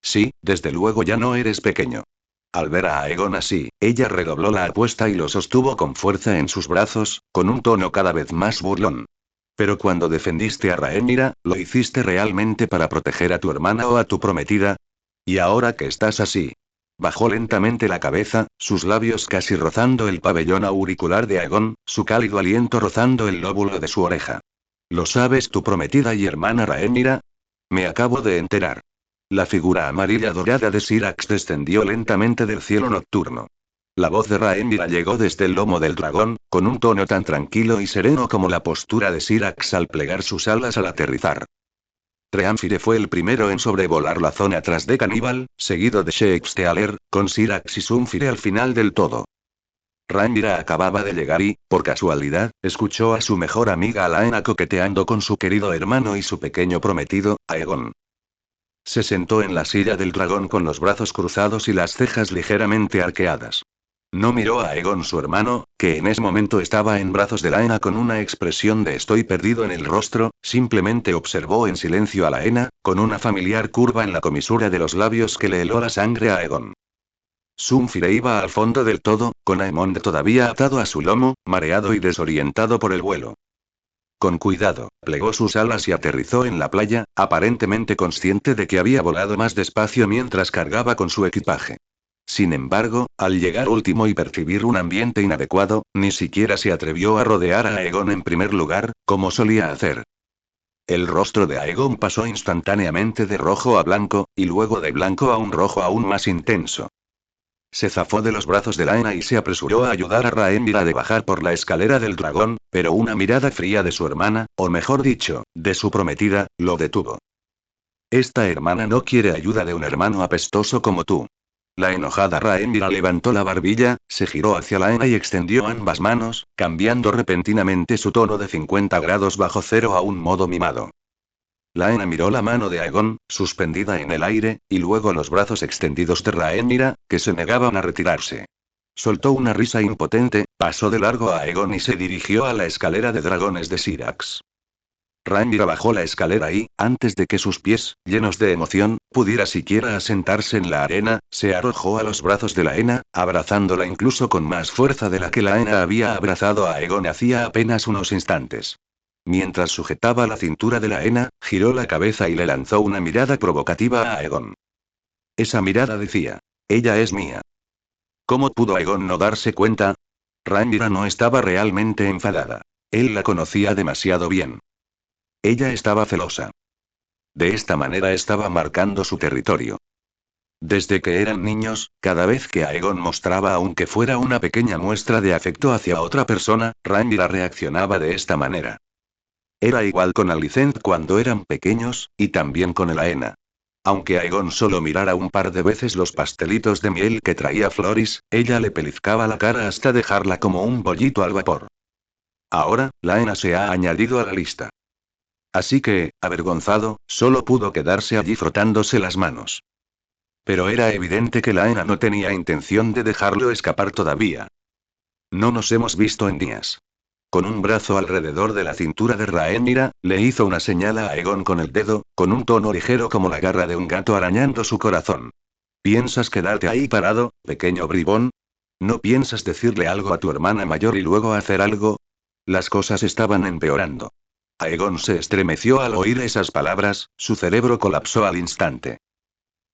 Sí, desde luego ya no eres pequeño. Al ver a Aegon así, ella redobló la apuesta y lo sostuvo con fuerza en sus brazos, con un tono cada vez más burlón. Pero cuando defendiste a Rhaenyra, ¿lo hiciste realmente para proteger a tu hermana o a tu prometida? ¿Y ahora que estás así? Bajó lentamente la cabeza, sus labios casi rozando el pabellón auricular de Aegon, su cálido aliento rozando el lóbulo de su oreja. ¿Lo sabes tu prometida y hermana Rhaenyra? Me acabo de enterar. La figura amarilla dorada de Syrax descendió lentamente del cielo nocturno. La voz de Rhaenyra llegó desde el lomo del dragón, con un tono tan tranquilo y sereno como la postura de Syrax al plegar sus alas al aterrizar. Treanfire fue el primero en sobrevolar la zona tras de Caníbal, seguido de Shextealer, con Syrax y Sunfire al final del todo. Rhaenyra acababa de llegar y, por casualidad, escuchó a su mejor amiga Laena coqueteando con su querido hermano y su pequeño prometido, Aegon. Se sentó en la silla del dragón con los brazos cruzados y las cejas ligeramente arqueadas. No miró a Aegon su hermano, que en ese momento estaba en brazos de Laena con una expresión de estoy perdido en el rostro, simplemente observó en silencio a Laena, con una familiar curva en la comisura de los labios que le heló la sangre a Aegon. Sunfire iba al fondo del todo, con Aemond todavía atado a su lomo, mareado y desorientado por el vuelo. Con cuidado, plegó sus alas y aterrizó en la playa, aparentemente consciente de que había volado más despacio mientras cargaba con su equipaje. Sin embargo, al llegar último y percibir un ambiente inadecuado, ni siquiera se atrevió a rodear a Aegon en primer lugar, como solía hacer. El rostro de Aegon pasó instantáneamente de rojo a blanco, y luego de blanco a un rojo aún más intenso. Se zafó de los brazos de Laena y se apresuró a ayudar a Rhaenyra de bajar por la escalera del dragón, pero una mirada fría de su hermana, o mejor dicho, de su prometida, lo detuvo. Esta hermana no quiere ayuda de un hermano apestoso como tú. La enojada Rhaenyra levantó la barbilla, se giró hacia Laena y extendió ambas manos, cambiando repentinamente su tono de 50 grados bajo cero a un modo mimado. Laena miró la mano de Aegon, suspendida en el aire, y luego los brazos extendidos de Rhaenyra, que se negaban a retirarse. Soltó una risa impotente, pasó de largo a Aegon y se dirigió a la escalera de dragones de Syrax. Rhaenyra bajó la escalera y, antes de que sus pies, llenos de emoción, pudiera siquiera asentarse en la arena, se arrojó a los brazos de Laena, abrazándola incluso con más fuerza de la que Laena había abrazado a Aegon hacía apenas unos instantes. Mientras sujetaba la cintura de Laena, giró la cabeza y le lanzó una mirada provocativa a Aegon. Esa mirada decía: ella es mía. ¿Cómo pudo Aegon no darse cuenta? Rhaenyra no estaba realmente enfadada. Él la conocía demasiado bien. Ella estaba celosa. De esta manera estaba marcando su territorio. Desde que eran niños, cada vez que Aegon mostraba aunque fuera una pequeña muestra de afecto hacia otra persona, Rhaenyra reaccionaba de esta manera. Era igual con Alicent cuando eran pequeños, y también con Elaena. Aunque Aegon solo mirara un par de veces los pastelitos de miel que traía Floris, ella le pellizcaba la cara hasta dejarla como un bollito al vapor. Ahora, Laena se ha añadido a la lista. Así que, avergonzado, solo pudo quedarse allí frotándose las manos. Pero era evidente que Laena no tenía intención de dejarlo escapar todavía. No nos hemos visto en días. Con un brazo alrededor de la cintura de Rhaenyra, le hizo una señal a Aegon con el dedo, con un tono ligero como la garra de un gato arañando su corazón. ¿Piensas quedarte ahí parado, pequeño bribón? ¿No piensas decirle algo a tu hermana mayor y luego hacer algo? Las cosas estaban empeorando. Aegon se estremeció al oír esas palabras, su cerebro colapsó al instante.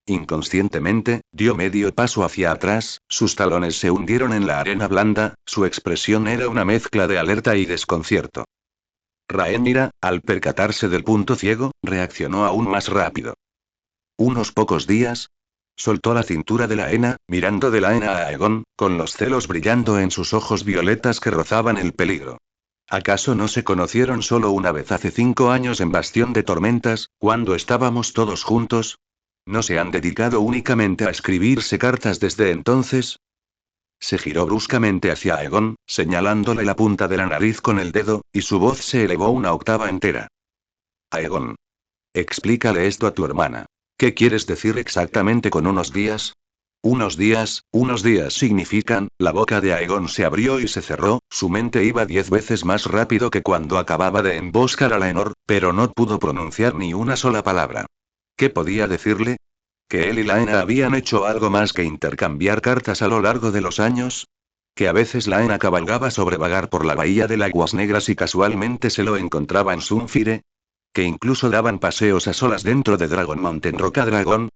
Inconscientemente, dio medio paso hacia atrás, sus talones se hundieron en la arena blanda, su expresión era una mezcla de alerta y desconcierto. Rhaenyra, al percatarse del punto ciego, reaccionó aún más rápido. Unos pocos días. Soltó la cintura de Laena, mirando de Laena a Aegon, con los celos brillando en sus ojos violetas que rozaban el peligro. ¿Acaso no se conocieron solo una vez hace 5 años en Bastión de Tormentas, cuando estábamos todos juntos? ¿No se han dedicado únicamente a escribirse cartas desde entonces? Se giró bruscamente hacia Aegon, señalándole la punta de la nariz con el dedo, y su voz se elevó una octava entera. Aegon. Explícale esto a tu hermana. ¿Qué quieres decir exactamente con unos días? Unos días significan, la boca de Aegon se abrió y se cerró, su mente iba 10 veces más rápido que cuando acababa de emboscar a Laenor, pero no pudo pronunciar ni una sola palabra. ¿Qué podía decirle? ¿Que él y Laena habían hecho algo más que intercambiar cartas a lo largo de los años? ¿Que a veces Laena cabalgaba sobre vagar por la bahía de Aguas Negras y casualmente se lo encontraba en Sunfire? ¿Que incluso daban paseos a solas dentro de Dragon Mountain Roca Dragón?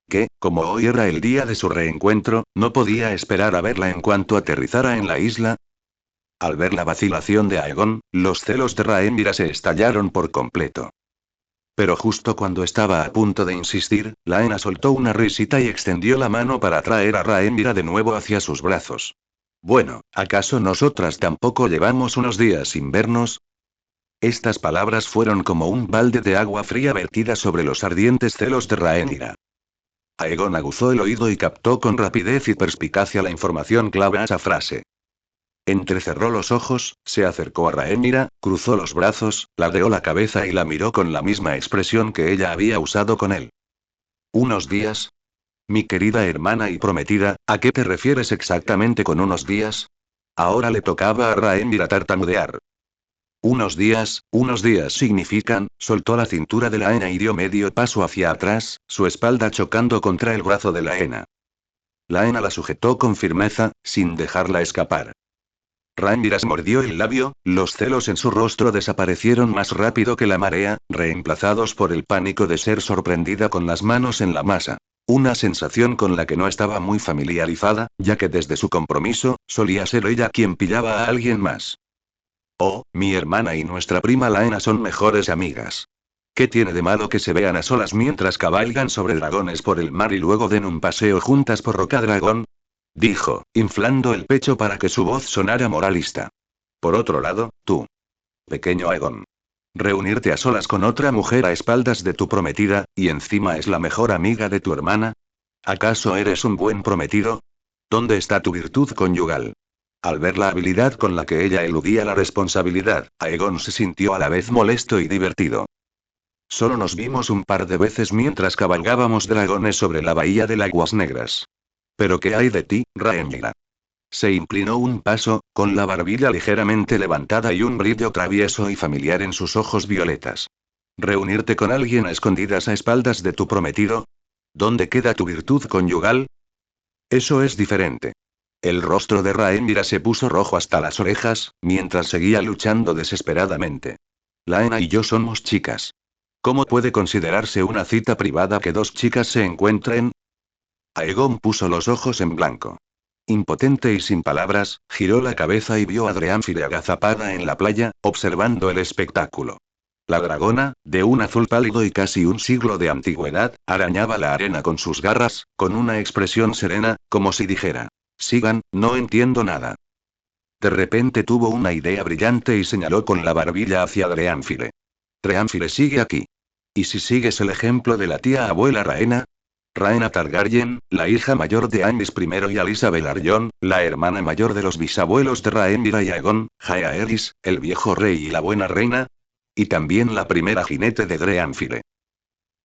Que, como hoy era el día de su reencuentro, no podía esperar a verla en cuanto aterrizara en la isla? Al ver la vacilación de Aegon, los celos de Rhaenyra se estallaron por completo. Pero justo cuando estaba a punto de insistir, Laena soltó una risita y extendió la mano para traer a Rhaenyra de nuevo hacia sus brazos. Bueno, ¿acaso nosotras tampoco llevamos unos días sin vernos? Estas palabras fueron como un balde de agua fría vertida sobre los ardientes celos de Rhaenyra. Aegon aguzó el oído y captó con rapidez y perspicacia la información clave a esa frase. Entrecerró los ojos, se acercó a Rhaenyra, cruzó los brazos, ladeó la cabeza y la miró con la misma expresión que ella había usado con él. ¿Unos días? Mi querida hermana y prometida, ¿a qué te refieres exactamente con unos días? Ahora le tocaba a Rhaenyra tartamudear. Unos días significan, soltó la cintura de Laena y dio medio paso hacia atrás, su espalda chocando contra el brazo de Laena. Laena la sujetó con firmeza, sin dejarla escapar. Rhaenyra se mordió el labio, los celos en su rostro desaparecieron más rápido que la marea, reemplazados por el pánico de ser sorprendida con las manos en la masa. Una sensación con la que no estaba muy familiarizada, ya que desde su compromiso, solía ser ella quien pillaba a alguien más. Oh, mi hermana y nuestra prima Laena son mejores amigas. ¿Qué tiene de malo que se vean a solas mientras cabalgan sobre dragones por el mar y luego den un paseo juntas por Rocadragón? Dijo, inflando el pecho para que su voz sonara moralista. Por otro lado, tú. Pequeño Aegon. Reunirte a solas con otra mujer a espaldas de tu prometida, y encima es la mejor amiga de tu hermana. ¿Acaso eres un buen prometido? ¿Dónde está tu virtud conyugal? Al ver la habilidad con la que ella eludía la responsabilidad, Aegon se sintió a la vez molesto y divertido. Solo nos vimos un par de veces mientras cabalgábamos dragones sobre la bahía de Aguas Negras. ¿Pero qué hay de ti, Rhaenyra? Se inclinó un paso, con la barbilla ligeramente levantada y un brillo travieso y familiar en sus ojos violetas. ¿Reunirte con alguien a escondidas a espaldas de tu prometido? ¿Dónde queda tu virtud conyugal? Eso es diferente. El rostro de Rhaenyra se puso rojo hasta las orejas, mientras seguía luchando desesperadamente. Laena y yo somos chicas. ¿Cómo puede considerarse una cita privada que dos chicas se encuentren? Aegon puso los ojos en blanco. Impotente y sin palabras, giró la cabeza y vio a Dreánfile agazapada en la playa, observando el espectáculo. La dragona, de un azul pálido y casi un siglo de antigüedad, arañaba la arena con sus garras, con una expresión serena, como si dijera: sigan, no entiendo nada. De repente tuvo una idea brillante y señaló con la barbilla hacia Dreánfile. Dreánfile sigue aquí. ¿Y si sigues el ejemplo de la tía abuela Rhaena? Rhaena Targaryen, la hija mayor de Aemys I y Alysa Velaryon, la hermana mayor de los bisabuelos de Rhaenyra y Aegon, Jaehaerys, el viejo rey y la buena reina. Y también la primera jinete de Dreánfile.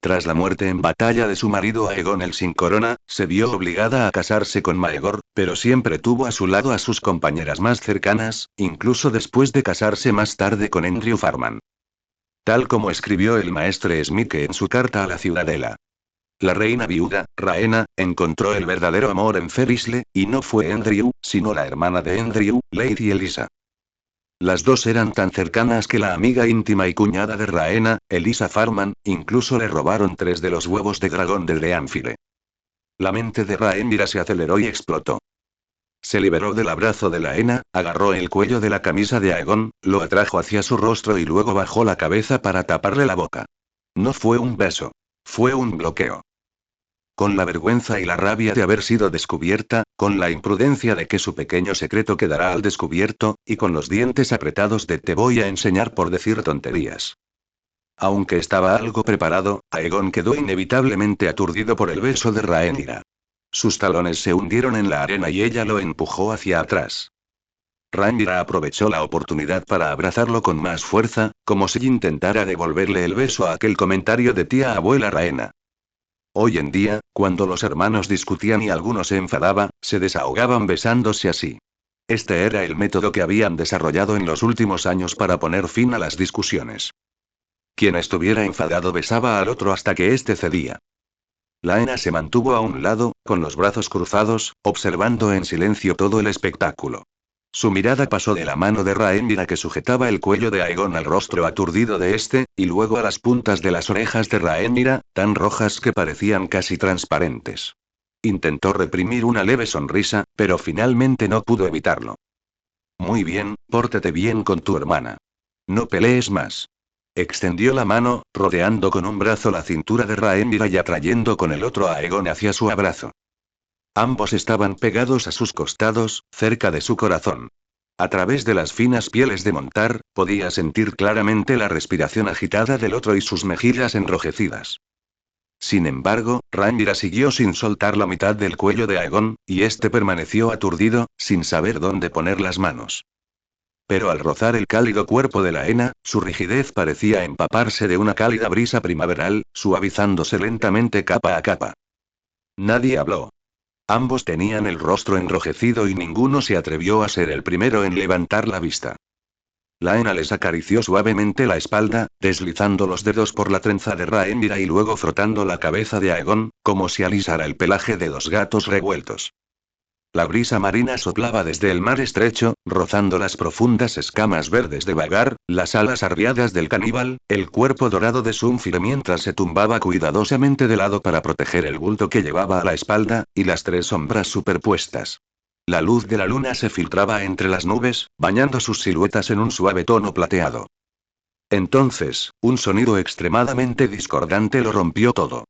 Tras la muerte en batalla de su marido Aegon el sin corona, se vio obligada a casarse con Maegor, pero siempre tuvo a su lado a sus compañeras más cercanas, incluso después de casarse más tarde con Andrew Farman. Tal como escribió el maestre Smike en su carta a la ciudadela. La reina viuda, Rhaena, encontró el verdadero amor en Ferrisle, y no fue Andrew, sino la hermana de Andrew, Lady Elisa. Las dos eran tan cercanas que la amiga íntima y cuñada de Rhaena, Elisa Farman, incluso le robaron 3 de los huevos de dragón de Dreánfile. La mente de Rhaenyra se aceleró y explotó. Se liberó del abrazo de Laena, agarró el cuello de la camisa de Aegon, lo atrajo hacia su rostro y luego bajó la cabeza para taparle la boca. No fue un beso. Fue un bloqueo. Con la vergüenza y la rabia de haber sido descubierta, con la imprudencia de que su pequeño secreto quedará al descubierto, y con los dientes apretados de te voy a enseñar por decir tonterías. Aunque estaba algo preparado, Aegon quedó inevitablemente aturdido por el beso de Rhaenyra. Sus talones se hundieron en la arena y ella lo empujó hacia atrás. Rhaenyra aprovechó la oportunidad para abrazarlo con más fuerza, como si intentara devolverle el beso a aquel comentario de tía abuela Rhaena. Hoy en día, cuando los hermanos discutían y alguno se enfadaba, se desahogaban besándose así. Este era el método que habían desarrollado en los últimos años para poner fin a las discusiones. Quien estuviera enfadado besaba al otro hasta que éste cedía. Laena se mantuvo a un lado, con los brazos cruzados, observando en silencio todo el espectáculo. Su mirada pasó de la mano de Rhaenyra que sujetaba el cuello de Aegon al rostro aturdido de este, y luego a las puntas de las orejas de Rhaenyra, tan rojas que parecían casi transparentes. Intentó reprimir una leve sonrisa, pero finalmente no pudo evitarlo. Muy bien, pórtate bien con tu hermana. No pelees más. Extendió la mano, rodeando con un brazo la cintura de Rhaenyra y atrayendo con el otro a Aegon hacia su abrazo. Ambos estaban pegados a sus costados, cerca de su corazón. A través de las finas pieles de montar, podía sentir claramente la respiración agitada del otro y sus mejillas enrojecidas. Sin embargo, Rhaenyra siguió sin soltar la mitad del cuello de Aegon, y este permaneció aturdido, sin saber dónde poner las manos. Pero al rozar el cálido cuerpo de Laena, su rigidez parecía empaparse de una cálida brisa primaveral, suavizándose lentamente capa a capa. Nadie habló. Ambos tenían el rostro enrojecido y ninguno se atrevió a ser el primero en levantar la vista. Laena les acarició suavemente la espalda, deslizando los dedos por la trenza de Rhaenyra y luego frotando la cabeza de Aegon, como si alisara el pelaje de 2 gatos revueltos. La brisa marina soplaba desde el mar estrecho, rozando las profundas escamas verdes de Vagar, las alas arriadas del caníbal, el cuerpo dorado de Sunfire mientras se tumbaba cuidadosamente de lado para proteger el bulto que llevaba a la espalda, y las 3 sombras superpuestas. La luz de la luna se filtraba entre las nubes, bañando sus siluetas en un suave tono plateado. Entonces, un sonido extremadamente discordante lo rompió todo.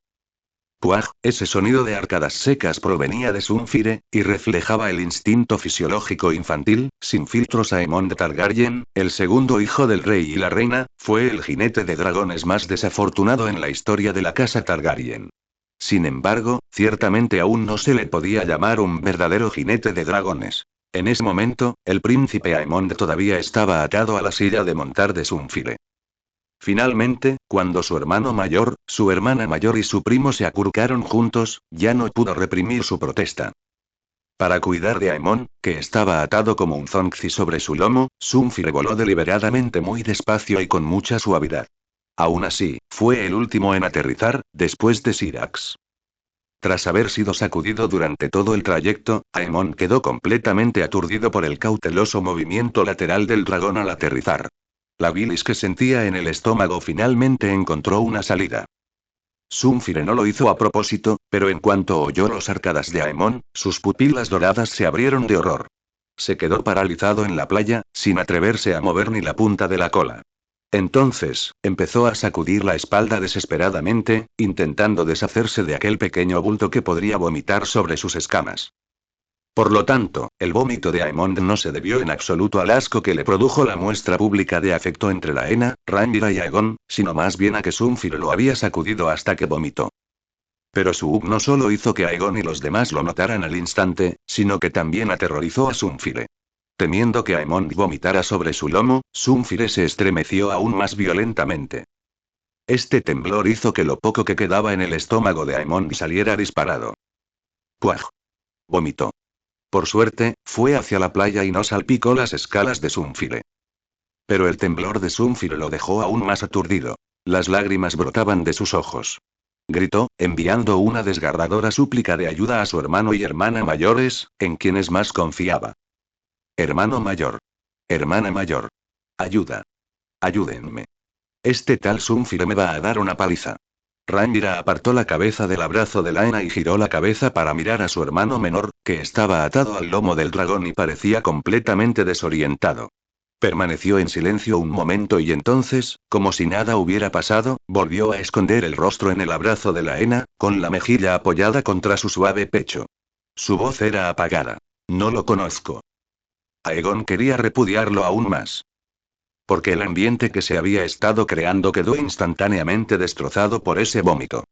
¡Puaj! Ese sonido de arcadas secas provenía de Sunfire, y reflejaba el instinto fisiológico infantil, sin filtros. Aemond Targaryen, el segundo hijo del rey y la reina, fue el jinete de dragones más desafortunado en la historia de la casa Targaryen. Sin embargo, ciertamente aún no se le podía llamar un verdadero jinete de dragones. En ese momento, el príncipe Aemond todavía estaba atado a la silla de montar de Sunfire. Finalmente, cuando su hermano mayor, su hermana mayor y su primo se acurrucaron juntos, ya no pudo reprimir su protesta. Para cuidar de Aemon, que estaba atado como un zonkzi sobre su lomo, Sunfire voló deliberadamente muy despacio y con mucha suavidad. Aún así, fue el último en aterrizar, después de Syrax. Tras haber sido sacudido durante todo el trayecto, Aemon quedó completamente aturdido por el cauteloso movimiento lateral del dragón al aterrizar. La bilis que sentía en el estómago finalmente encontró una salida. Sunfire no lo hizo a propósito, pero en cuanto oyó los arcadas de Aemon, sus pupilas doradas se abrieron de horror. Se quedó paralizado en la playa, sin atreverse a mover ni la punta de la cola. Entonces, empezó a sacudir la espalda desesperadamente, intentando deshacerse de aquel pequeño bulto que podría vomitar sobre sus escamas. Por lo tanto, el vómito de Aemond no se debió en absoluto al asco que le produjo la muestra pública de afecto entre Laena, Rhaenyra y Aegon, sino más bien a que Sunfire lo había sacudido hasta que vomitó. Pero su hug no solo hizo que Aegon y los demás lo notaran al instante, sino que también aterrorizó a Sunfire. Temiendo que Aemond vomitara sobre su lomo, Sunfire se estremeció aún más violentamente. Este temblor hizo que lo poco que quedaba en el estómago de Aemond saliera disparado. ¡Puaj! Vomitó. Por suerte, fue hacia la playa y no salpicó las escalas de Sunfire. Pero el temblor de Sunfire lo dejó aún más aturdido. Las lágrimas brotaban de sus ojos. Gritó, enviando una desgarradora súplica de ayuda a su hermano y hermana mayores, en quienes más confiaba. Hermano mayor. Hermana mayor. Ayuda. Ayúdenme. Este tal Sunfire me va a dar una paliza. Rhaenyra apartó la cabeza del abrazo de Laena y giró la cabeza para mirar a su hermano menor, que estaba atado al lomo del dragón y parecía completamente desorientado. Permaneció en silencio un momento y entonces, como si nada hubiera pasado, volvió a esconder el rostro en el abrazo de Laena, con la mejilla apoyada contra su suave pecho. Su voz era apagada. No lo conozco. Aegon quería repudiarlo aún más. Porque el ambiente que se había estado creando quedó instantáneamente destrozado por ese vómito.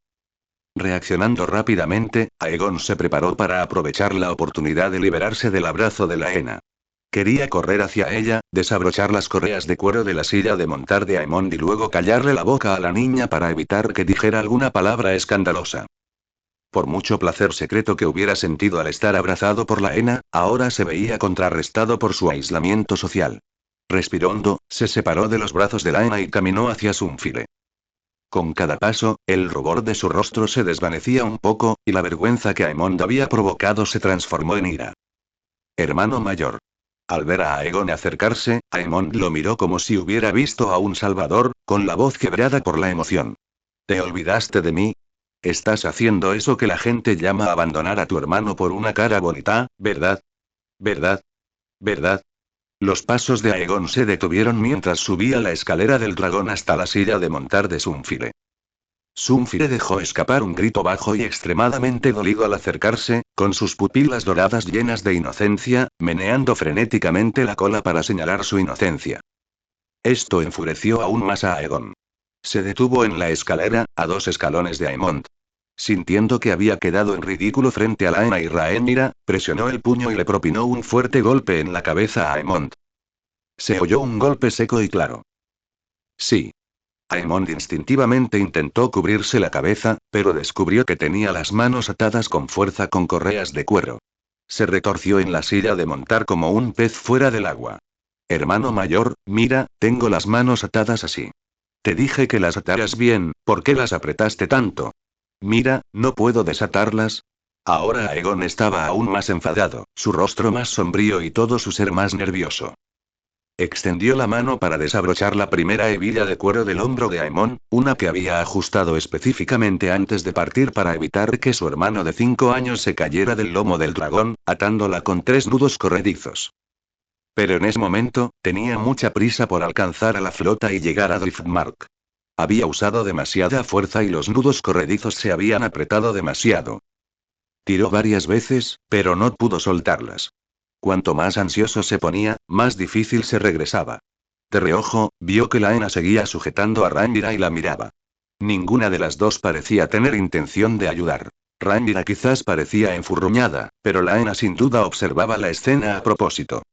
Reaccionando rápidamente, Aegon se preparó para aprovechar la oportunidad de liberarse del abrazo de Laena. Quería correr hacia ella, desabrochar las correas de cuero de la silla de montar de Aemond y luego callarle la boca a la niña para evitar que dijera alguna palabra escandalosa. Por mucho placer secreto que hubiera sentido al estar abrazado por Laena, ahora se veía contrarrestado por su aislamiento social. Respiró hondo, se separó de los brazos de Laena y caminó hacia Sunfire. Con cada paso, el rubor de su rostro se desvanecía un poco, y la vergüenza que Aemond había provocado se transformó en ira. Hermano mayor. Al ver a Aegon acercarse, Aemond lo miró como si hubiera visto a un salvador, con la voz quebrada por la emoción. ¿Te olvidaste de mí? Estás haciendo eso que la gente llama abandonar a tu hermano por una cara bonita, ¿verdad? ¿Verdad? ¿Verdad? Los pasos de Aegon se detuvieron mientras subía la escalera del dragón hasta la silla de montar de Sunfire. Sunfire dejó escapar un grito bajo y extremadamente dolido al acercarse, con sus pupilas doradas llenas de inocencia, meneando frenéticamente la cola para señalar su inocencia. Esto enfureció aún más a Aegon. Se detuvo en la escalera, a 2 escalones de Aemond. Sintiendo que había quedado en ridículo frente a Laena y Rhaenyra, presionó el puño y le propinó un fuerte golpe en la cabeza a Aemond. Se oyó un golpe seco y claro. Sí. Aemond instintivamente intentó cubrirse la cabeza, pero descubrió que tenía las manos atadas con fuerza con correas de cuero. Se retorció en la silla de montar como un pez fuera del agua. Hermano mayor, mira, tengo las manos atadas así. Te dije que las ataras bien, ¿por qué las apretaste tanto? Mira, no puedo desatarlas. Ahora Aegon estaba aún más enfadado, su rostro más sombrío y todo su ser más nervioso. Extendió la mano para desabrochar la primera hebilla de cuero del hombro de Aemon, una que había ajustado específicamente antes de partir para evitar que su hermano de 5 años se cayera del lomo del dragón, atándola con 3 nudos corredizos. Pero en ese momento, tenía mucha prisa por alcanzar a la flota y llegar a Driftmark. Había usado demasiada fuerza y los nudos corredizos se habían apretado demasiado. Tiró varias veces, pero no pudo soltarlas. Cuanto más ansioso se ponía, más difícil se regresaba. De reojo, vio que Laena seguía sujetando a Rhaenyra y la miraba. Ninguna de las dos parecía tener intención de ayudar. Rhaenyra quizás parecía enfurruñada, pero Laena sin duda observaba la escena a propósito.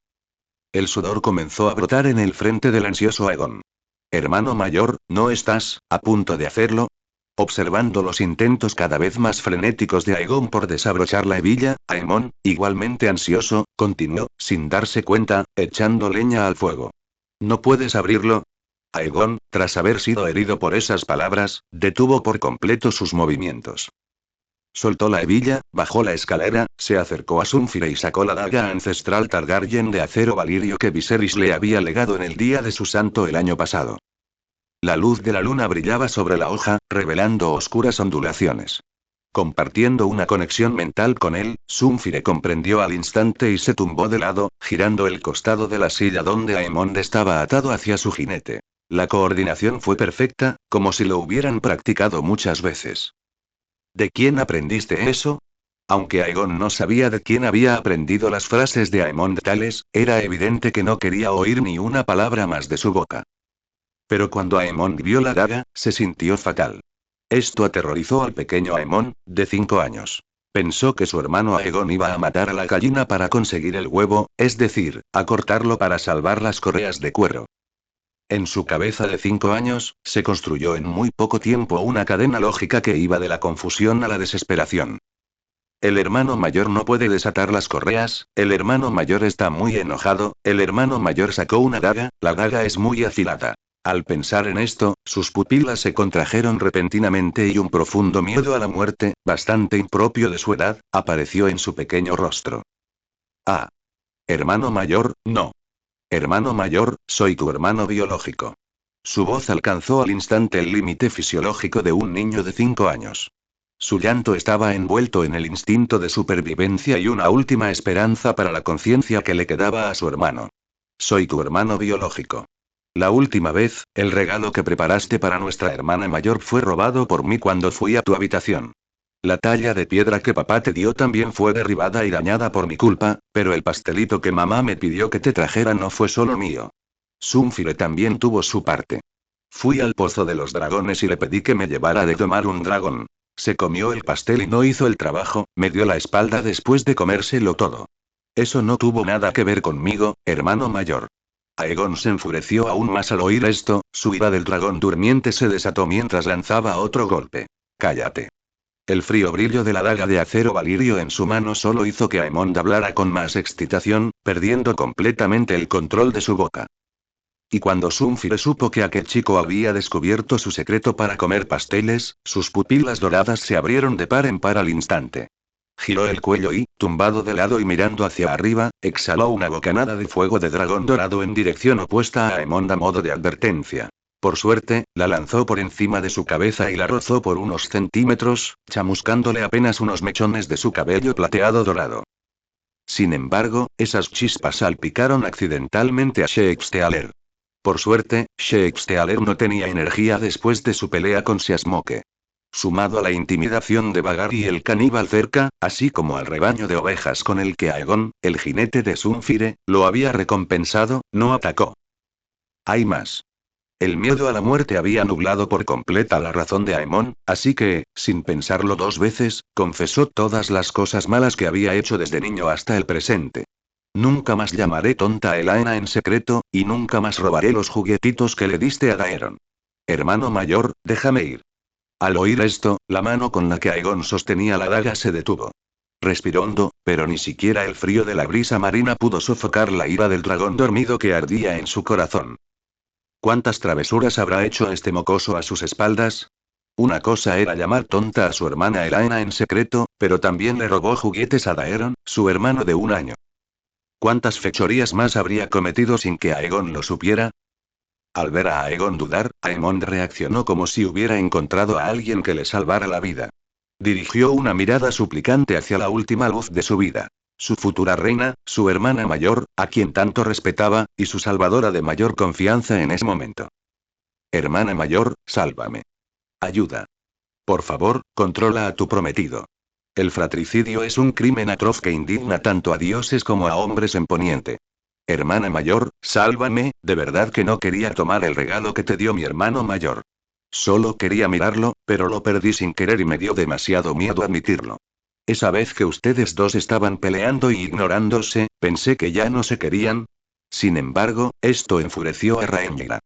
El sudor comenzó a brotar en el frente del ansioso Aegon. Hermano mayor, ¿no estás a punto de hacerlo? Observando los intentos cada vez más frenéticos de Aegon por desabrochar la hebilla, Aemon, igualmente ansioso, continuó, sin darse cuenta, echando leña al fuego. ¿No puedes abrirlo? Aegon, tras haber sido herido por esas palabras, detuvo por completo sus movimientos. Soltó la hebilla, bajó la escalera, se acercó a Sunfire y sacó la daga ancestral Targaryen de acero valirio que Viserys le había legado en el día de su santo el año pasado. La luz de la luna brillaba sobre la hoja, revelando oscuras ondulaciones. Compartiendo una conexión mental con él, Sunfire comprendió al instante y se tumbó de lado, girando el costado de la silla donde Aemond estaba atado hacia su jinete. La coordinación fue perfecta, como si lo hubieran practicado muchas veces. ¿De quién aprendiste eso? Aunque Aegon no sabía de quién había aprendido las frases de Aemond tales, era evidente que no quería oír ni una palabra más de su boca. Pero cuando Aemond vio la daga, se sintió fatal. Esto aterrorizó al pequeño Aemond, de 5 años. Pensó que su hermano Aegon iba a matar a la gallina para conseguir el huevo, es decir, a cortarlo para salvar las correas de cuero. En su cabeza de 5 años, se construyó en muy poco tiempo una cadena lógica que iba de la confusión a la desesperación. El hermano mayor no puede desatar las correas, el hermano mayor está muy enojado, el hermano mayor sacó una daga, la daga es muy afilada. Al pensar en esto, sus pupilas se contrajeron repentinamente y un profundo miedo a la muerte, bastante impropio de su edad, apareció en su pequeño rostro. Ah. Hermano mayor, no. Hermano mayor, soy tu hermano biológico. Su voz alcanzó al instante el límite fisiológico de un niño de 5 años. Su llanto estaba envuelto en el instinto de supervivencia y una última esperanza para la conciencia que le quedaba a su hermano. Soy tu hermano biológico. La última vez, el regalo que preparaste para nuestra hermana mayor fue robado por mí cuando fui a tu habitación. La talla de piedra que papá te dio también fue derribada y dañada por mi culpa, pero el pastelito que mamá me pidió que te trajera no fue solo mío. Sunfire también tuvo su parte. Fui al pozo de los dragones y le pedí que me llevara de tomar un dragón. Se comió el pastel y no hizo el trabajo, me dio la espalda después de comérselo todo. Eso no tuvo nada que ver conmigo, hermano mayor. Aegon se enfureció aún más al oír esto, su ira del dragón durmiente se desató mientras lanzaba otro golpe. Cállate. El frío brillo de la daga de acero valirio en su mano solo hizo que Aemond hablara con más excitación, perdiendo completamente el control de su boca. Y cuando Sunfire supo que aquel chico había descubierto su secreto para comer pasteles, sus pupilas doradas se abrieron de par en par al instante. Giró el cuello y, tumbado de lado y mirando hacia arriba, exhaló una bocanada de fuego de dragón dorado en dirección opuesta a Aemond a modo de advertencia. Por suerte, la lanzó por encima de su cabeza y la rozó por unos centímetros, chamuscándole apenas unos mechones de su cabello plateado dorado. Sin embargo, esas chispas salpicaron accidentalmente a Sheextealer. Por suerte, Sheextealer no tenía energía después de su pelea con Seasmoke. Sumado a la intimidación de Vagar y el caníbal cerca, así como al rebaño de ovejas con el que Aegon, el jinete de Sunfire, lo había recompensado, no atacó. Hay más. El miedo a la muerte había nublado por completa la razón de Aemon, así que, sin pensarlo 2 veces, confesó todas las cosas malas que había hecho desde niño hasta el presente. Nunca más llamaré tonta a Elaena en secreto, y nunca más robaré los juguetitos que le diste a Daeron. Hermano mayor, déjame ir. Al oír esto, la mano con la que Aegon sostenía la daga se detuvo. Respiró hondo, pero ni siquiera el frío de la brisa marina pudo sofocar la ira del dragón dormido que ardía en su corazón. ¿Cuántas travesuras habrá hecho este mocoso a sus espaldas? Una cosa era llamar tonta a su hermana Elaena en secreto, pero también le robó juguetes a Daeron, su hermano de 1 año. ¿Cuántas fechorías más habría cometido sin que Aegon lo supiera? Al ver a Aegon dudar, Aemond reaccionó como si hubiera encontrado a alguien que le salvara la vida. Dirigió una mirada suplicante hacia la última luz de su vida. Su futura reina, su hermana mayor, a quien tanto respetaba, y su salvadora de mayor confianza en ese momento. Hermana mayor, sálvame. Ayuda. Por favor, controla a tu prometido. El fratricidio es un crimen atroz que indigna tanto a dioses como a hombres en Poniente. Hermana mayor, sálvame, de verdad que no quería tomar el regalo que te dio mi hermano mayor. Solo quería mirarlo, pero lo perdí sin querer y me dio demasiado miedo admitirlo. Esa vez que ustedes dos estaban peleando y ignorándose, pensé que ya no se querían. Sin embargo, esto enfureció a Rhaenyra.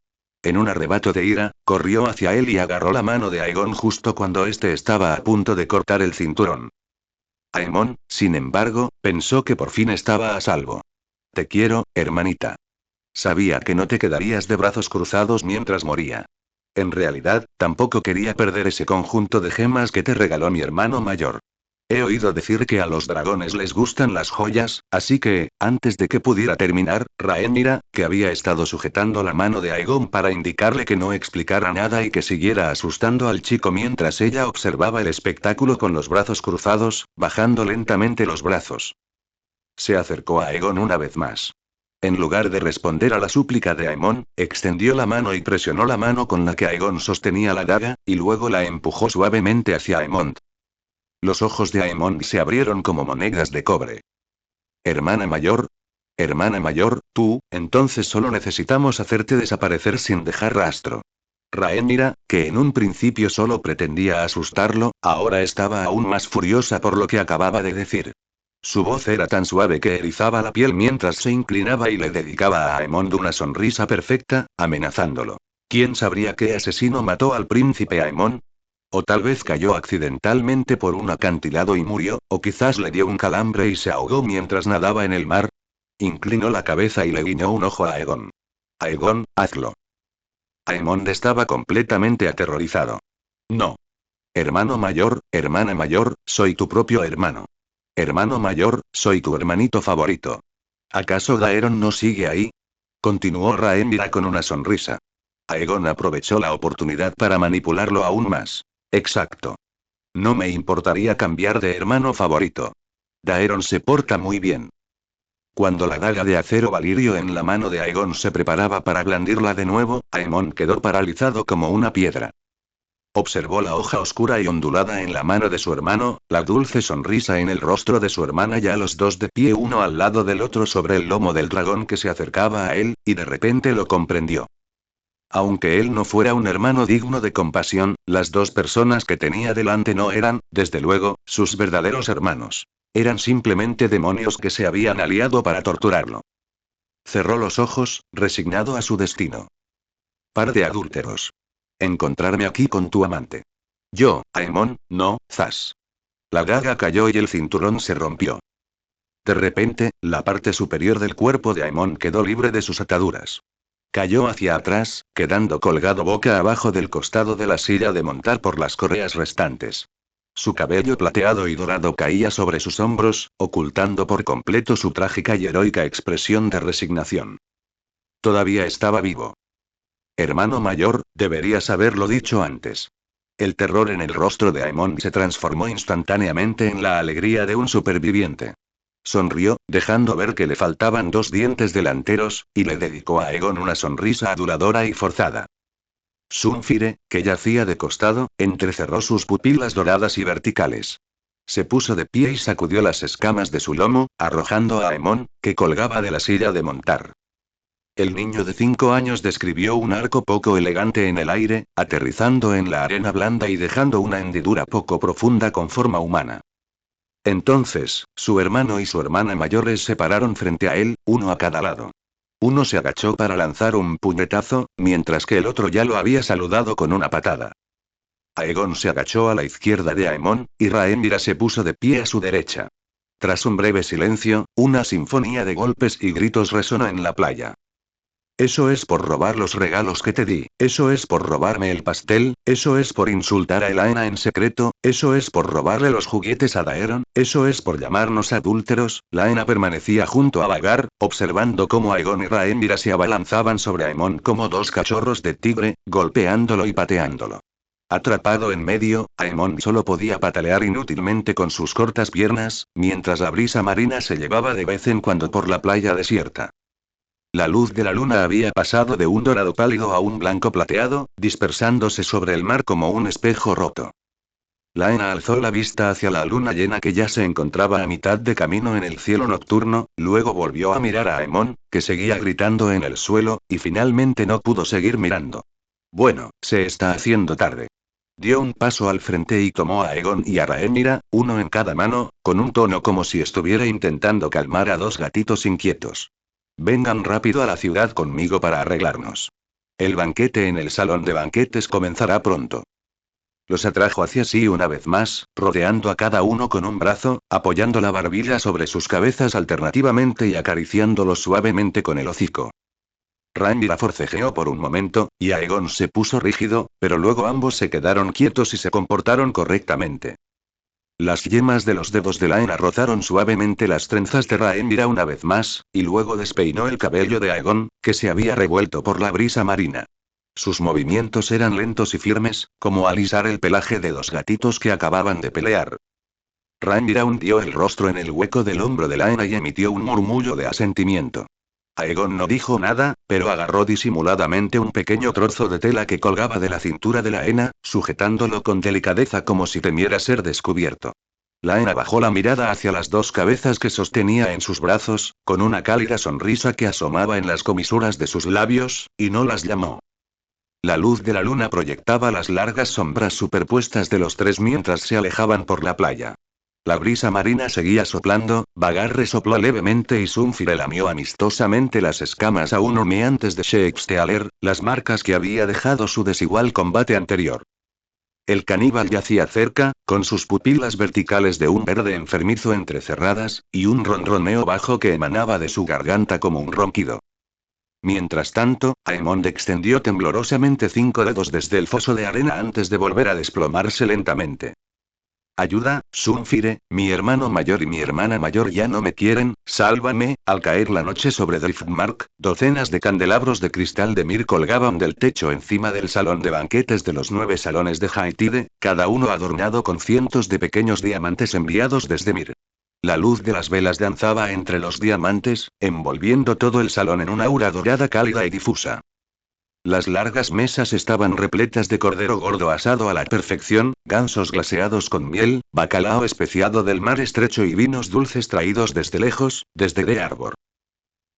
En un arrebato de ira, corrió hacia él y agarró la mano de Aegon justo cuando éste estaba a punto de cortar el cinturón. Aemon, sin embargo, pensó que por fin estaba a salvo. Te quiero, hermanita. Sabía que no te quedarías de brazos cruzados mientras moría. En realidad, tampoco quería perder ese conjunto de gemas que te regaló mi hermano mayor. He oído decir que a los dragones les gustan las joyas, así que, antes de que pudiera terminar, Rhaenyra, que había estado sujetando la mano de Aegon para indicarle que no explicara nada y que siguiera asustando al chico mientras ella observaba el espectáculo con los brazos cruzados, bajando lentamente los brazos. Se acercó a Aegon una vez más. En lugar de responder a la súplica de Aemon, extendió la mano y presionó la mano con la que Aegon sostenía la daga, y luego la empujó suavemente hacia Aemond. Los ojos de Aemon se abrieron como monedas de cobre. Hermana mayor. Hermana mayor, tú, entonces solo necesitamos hacerte desaparecer sin dejar rastro. Rhaenyra, que en un principio solo pretendía asustarlo, ahora estaba aún más furiosa por lo que acababa de decir. Su voz era tan suave que erizaba la piel mientras se inclinaba y le dedicaba a Aemond una sonrisa perfecta, amenazándolo. ¿Quién sabría qué asesino mató al príncipe Aemon? O tal vez cayó accidentalmente por un acantilado y murió, o quizás le dio un calambre y se ahogó mientras nadaba en el mar. Inclinó la cabeza y le guiñó un ojo a Aegon. Aegon, hazlo. Aemond estaba completamente aterrorizado. No. Hermana mayor, soy tu propio hermano. Hermano mayor, soy tu hermanito favorito. ¿Acaso Daeron no sigue ahí? Continuó Rhaenyra con una sonrisa. Aegon aprovechó la oportunidad para manipularlo aún más. Exacto. No me importaría cambiar de hermano favorito. Daeron se porta muy bien. Cuando la daga de acero valirio en la mano de Aegon se preparaba para blandirla de nuevo, Aemon quedó paralizado como una piedra. Observó la hoja oscura y ondulada en la mano de su hermano, la dulce sonrisa en el rostro de su hermana y a los dos de pie uno al lado del otro sobre el lomo del dragón que se acercaba a él, y de repente lo comprendió. Aunque él no fuera un hermano digno de compasión, las dos personas que tenía delante no eran, desde luego, sus verdaderos hermanos. Eran simplemente demonios que se habían aliado para torturarlo. Cerró los ojos, resignado a su destino. Par de adúlteros. Encontrarme aquí con tu amante. Yo, Aemon, no, Zas. La daga cayó y el cinturón se rompió. De repente, la parte superior del cuerpo de Aemon quedó libre de sus ataduras. Cayó hacia atrás, quedando colgado boca abajo del costado de la silla de montar por las correas restantes. Su cabello plateado y dorado caía sobre sus hombros, ocultando por completo su trágica y heroica expresión de resignación. Todavía estaba vivo. Hermano mayor, deberías haberlo dicho antes. El terror en el rostro de Aemon se transformó instantáneamente en la alegría de un superviviente. Sonrió, dejando ver que le faltaban dos dientes delanteros, y le dedicó a Aegon una sonrisa aduladora y forzada. Sunfire, que yacía de costado, entrecerró sus pupilas doradas y verticales. Se puso de pie y sacudió las escamas de su lomo, arrojando a Aemon, que colgaba de la silla de montar. El niño de 5 años describió un arco poco elegante en el aire, aterrizando en la arena blanda y dejando una hendidura poco profunda con forma humana. Entonces, su hermano y su hermana mayores se pararon frente a él, uno a cada lado. Uno se agachó para lanzar un puñetazo, mientras que el otro ya lo había saludado con una patada. Aegon se agachó a la izquierda de Aemon, y Rhaenyra se puso de pie a su derecha. Tras un breve silencio, una sinfonía de golpes y gritos resonó en la playa. Eso es por robar los regalos que te di, eso es por robarme el pastel, eso es por insultar a Elaena en secreto, eso es por robarle los juguetes a Daeron, eso es por llamarnos adúlteros. Laena permanecía junto a Vhagar, observando cómo Aegon y Rhaenyra se abalanzaban sobre Aemon como dos cachorros de tigre, golpeándolo y pateándolo. Atrapado en medio, Aemon solo podía patalear inútilmente con sus cortas piernas, mientras la brisa marina se llevaba de vez en cuando por la playa desierta. La luz de la luna había pasado de un dorado pálido a un blanco plateado, dispersándose sobre el mar como un espejo roto. Laena alzó la vista hacia la luna llena que ya se encontraba a mitad de camino en el cielo nocturno, luego volvió a mirar a Aemon, que seguía gritando en el suelo, y finalmente no pudo seguir mirando. Bueno, se está haciendo tarde. Dio un paso al frente y tomó a Aegon y a Rhaenyra, uno en cada mano, con un tono como si estuviera intentando calmar a dos gatitos inquietos. Vengan rápido a la ciudad conmigo para arreglarnos. El banquete en el salón de banquetes comenzará pronto. Los atrajo hacia sí una vez más, rodeando a cada uno con un brazo, apoyando la barbilla sobre sus cabezas alternativamente y acariciándolos suavemente con el hocico. Rhaenyra forcejeó por un momento, y Aegon se puso rígido, pero luego ambos se quedaron quietos y se comportaron correctamente. Las yemas de los dedos de Laena rozaron suavemente las trenzas de Rhaenyra una vez más, y luego despeinó el cabello de Aegon, que se había revuelto por la brisa marina. Sus movimientos eran lentos y firmes, como alisar el pelaje de dos gatitos que acababan de pelear. Rhaenyra hundió el rostro en el hueco del hombro de Laena y emitió un murmullo de asentimiento. Aegon no dijo nada, pero agarró disimuladamente un pequeño trozo de tela que colgaba de la cintura de Laena, sujetándolo con delicadeza como si temiera ser descubierto. Laena bajó la mirada hacia las dos cabezas que sostenía en sus brazos, con una cálida sonrisa que asomaba en las comisuras de sus labios, y no las llamó. La luz de la luna proyectaba las largas sombras superpuestas de los tres mientras se alejaban por la playa. La brisa marina seguía soplando, Vagar resopló levemente y Sunfire lamió amistosamente las escamas aún humeantes de Shakespeare, las marcas que había dejado su desigual combate anterior. El caníbal yacía cerca, con sus pupilas verticales de un verde enfermizo entrecerradas, y un ronroneo bajo que emanaba de su garganta como un ronquido. Mientras tanto, Aemond extendió temblorosamente 5 dedos desde el foso de arena antes de volver a desplomarse lentamente. Ayuda, Sunfire, mi hermano mayor y mi hermana mayor ya no me quieren, sálvame. Al caer la noche sobre Driftmark, docenas de candelabros de cristal de Mir colgaban del techo encima del salón de banquetes de los 9 salones de Haitide, cada uno adornado con cientos de pequeños diamantes enviados desde Mir. La luz de las velas danzaba entre los diamantes, envolviendo todo el salón en una aura dorada cálida y difusa. Las largas mesas estaban repletas de cordero gordo asado a la perfección, gansos glaseados con miel, bacalao especiado del mar estrecho y vinos dulces traídos desde lejos, desde The Arbor.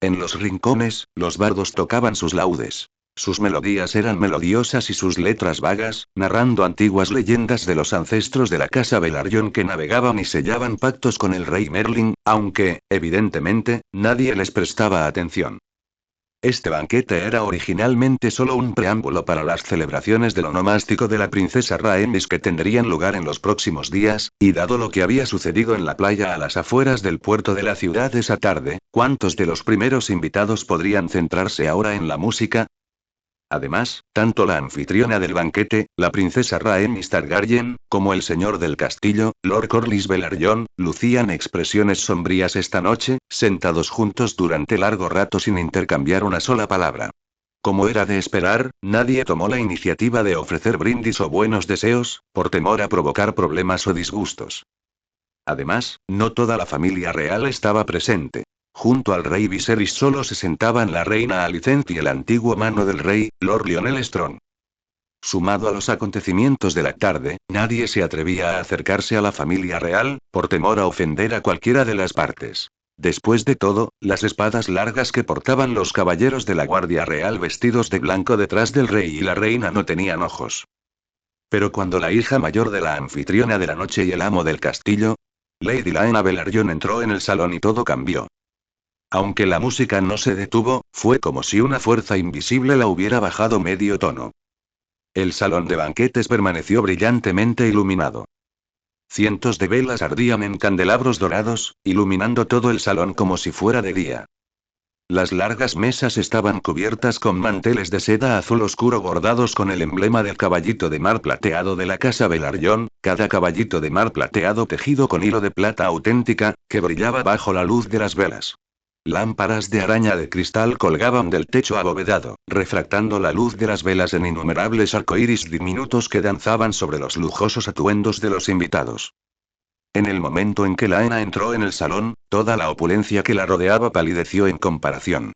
En los rincones, los bardos tocaban sus laudes. Sus melodías eran melodiosas y sus letras vagas, narrando antiguas leyendas de los ancestros de la casa Velaryon que navegaban y sellaban pactos con el rey Merlin, aunque, evidentemente, nadie les prestaba atención. Este banquete era originalmente solo un preámbulo para las celebraciones del onomástico de la princesa Rhaenys que tendrían lugar en los próximos días, y dado lo que había sucedido en la playa a las afueras del puerto de la ciudad esa tarde, ¿cuántos de los primeros invitados podrían centrarse ahora en la música? Además, tanto la anfitriona del banquete, la princesa Rhaenys Targaryen, como el señor del castillo, Lord Corlys Velaryon, lucían expresiones sombrías esta noche, sentados juntos durante largo rato sin intercambiar una sola palabra. Como era de esperar, nadie tomó la iniciativa de ofrecer brindis o buenos deseos, por temor a provocar problemas o disgustos. Además, no toda la familia real estaba presente. Junto al rey Viserys solo se sentaban la reina Alicent y el antiguo mano del rey, Lord Lionel Strong. Sumado a los acontecimientos de la tarde, nadie se atrevía a acercarse a la familia real, por temor a ofender a cualquiera de las partes. Después de todo, las espadas largas que portaban los caballeros de la Guardia Real vestidos de blanco detrás del rey y la reina no tenían ojos. Pero cuando la hija mayor de la anfitriona de la noche y el amo del castillo, Lady Laena Velaryon entró en el salón y todo cambió. Aunque la música no se detuvo, fue como si una fuerza invisible la hubiera bajado medio tono. El salón de banquetes permaneció brillantemente iluminado. Cientos de velas ardían en candelabros dorados, iluminando todo el salón como si fuera de día. Las largas mesas estaban cubiertas con manteles de seda azul oscuro bordados con el emblema del caballito de mar plateado de la casa Velaryon, cada caballito de mar plateado tejido con hilo de plata auténtica, que brillaba bajo la luz de las velas. Lámparas de araña de cristal colgaban del techo abovedado, refractando la luz de las velas en innumerables arcoíris diminutos que danzaban sobre los lujosos atuendos de los invitados. En el momento en que Laena entró en el salón, toda la opulencia que la rodeaba palideció en comparación.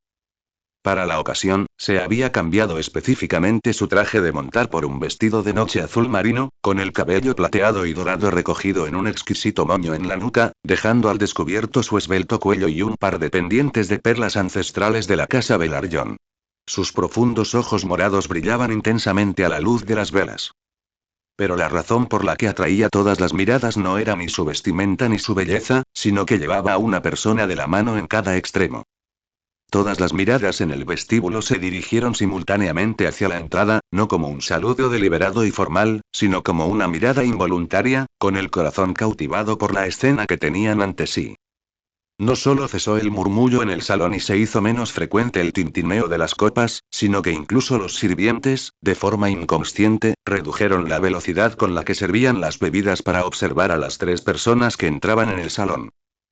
Para la ocasión, se había cambiado específicamente su traje de montar por un vestido de noche azul marino, con el cabello plateado y dorado recogido en un exquisito moño en la nuca, dejando al descubierto su esbelto cuello y un par de pendientes de perlas ancestrales de la casa Velaryon. Sus profundos ojos morados brillaban intensamente a la luz de las velas. Pero la razón por la que atraía todas las miradas no era ni su vestimenta ni su belleza, sino que llevaba a una persona de la mano en cada extremo. Todas las miradas en el vestíbulo se dirigieron simultáneamente hacia la entrada, no como un saludo deliberado y formal, sino como una mirada involuntaria, con el corazón cautivado por la escena que tenían ante sí. No solo cesó el murmullo en el salón y se hizo menos frecuente el tintineo de las copas, sino que incluso los sirvientes, de forma inconsciente, redujeron la velocidad con la que servían las bebidas para observar a las 3 personas que entraban en el salón.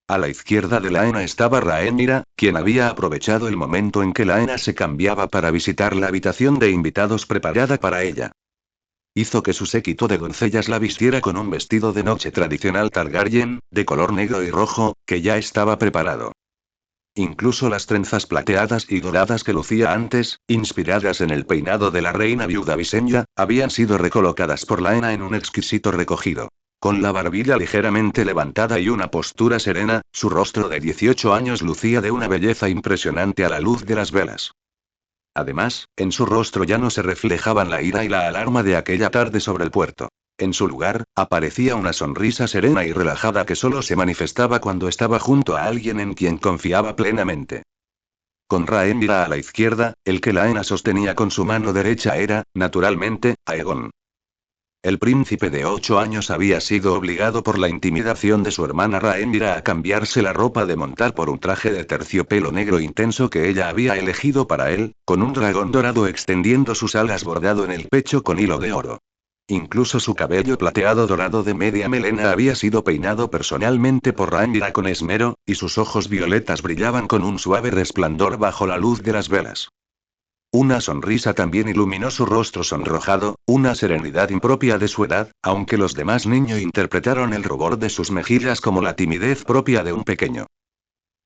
A la izquierda de Laena estaba Rhaenyra, quien había aprovechado el momento en que Laena se cambiaba para visitar la habitación de invitados preparada para ella. Hizo que su séquito de doncellas la vistiera con un vestido de noche tradicional Targaryen, de color negro y rojo, que ya estaba preparado. Incluso las trenzas plateadas y doradas que lucía antes, inspiradas en el peinado de la reina viuda Visenya, habían sido recolocadas por Laena en un exquisito recogido. Con la barbilla ligeramente levantada y una postura serena, su rostro de 18 años lucía de una belleza impresionante a la luz de las velas. Además, en su rostro ya no se reflejaban la ira y la alarma de aquella tarde sobre el puerto. En su lugar, aparecía una sonrisa serena y relajada que solo se manifestaba cuando estaba junto a alguien en quien confiaba plenamente. Con Rhaenyra a la izquierda, el que Laena sostenía con su mano derecha era, naturalmente, Aegon. El príncipe de 8 años había sido obligado por la intimidación de su hermana Rhaenyra a cambiarse la ropa de montar por un traje de terciopelo negro intenso que ella había elegido para él, con un dragón dorado extendiendo sus alas bordado en el pecho con hilo de oro. Incluso su cabello plateado dorado de media melena había sido peinado personalmente por Rhaenyra con esmero, y sus ojos violetas brillaban con un suave resplandor bajo la luz de las velas. Una sonrisa también iluminó su rostro sonrojado, una serenidad impropia de su edad, aunque los demás niños interpretaron el rubor de sus mejillas como la timidez propia de un pequeño.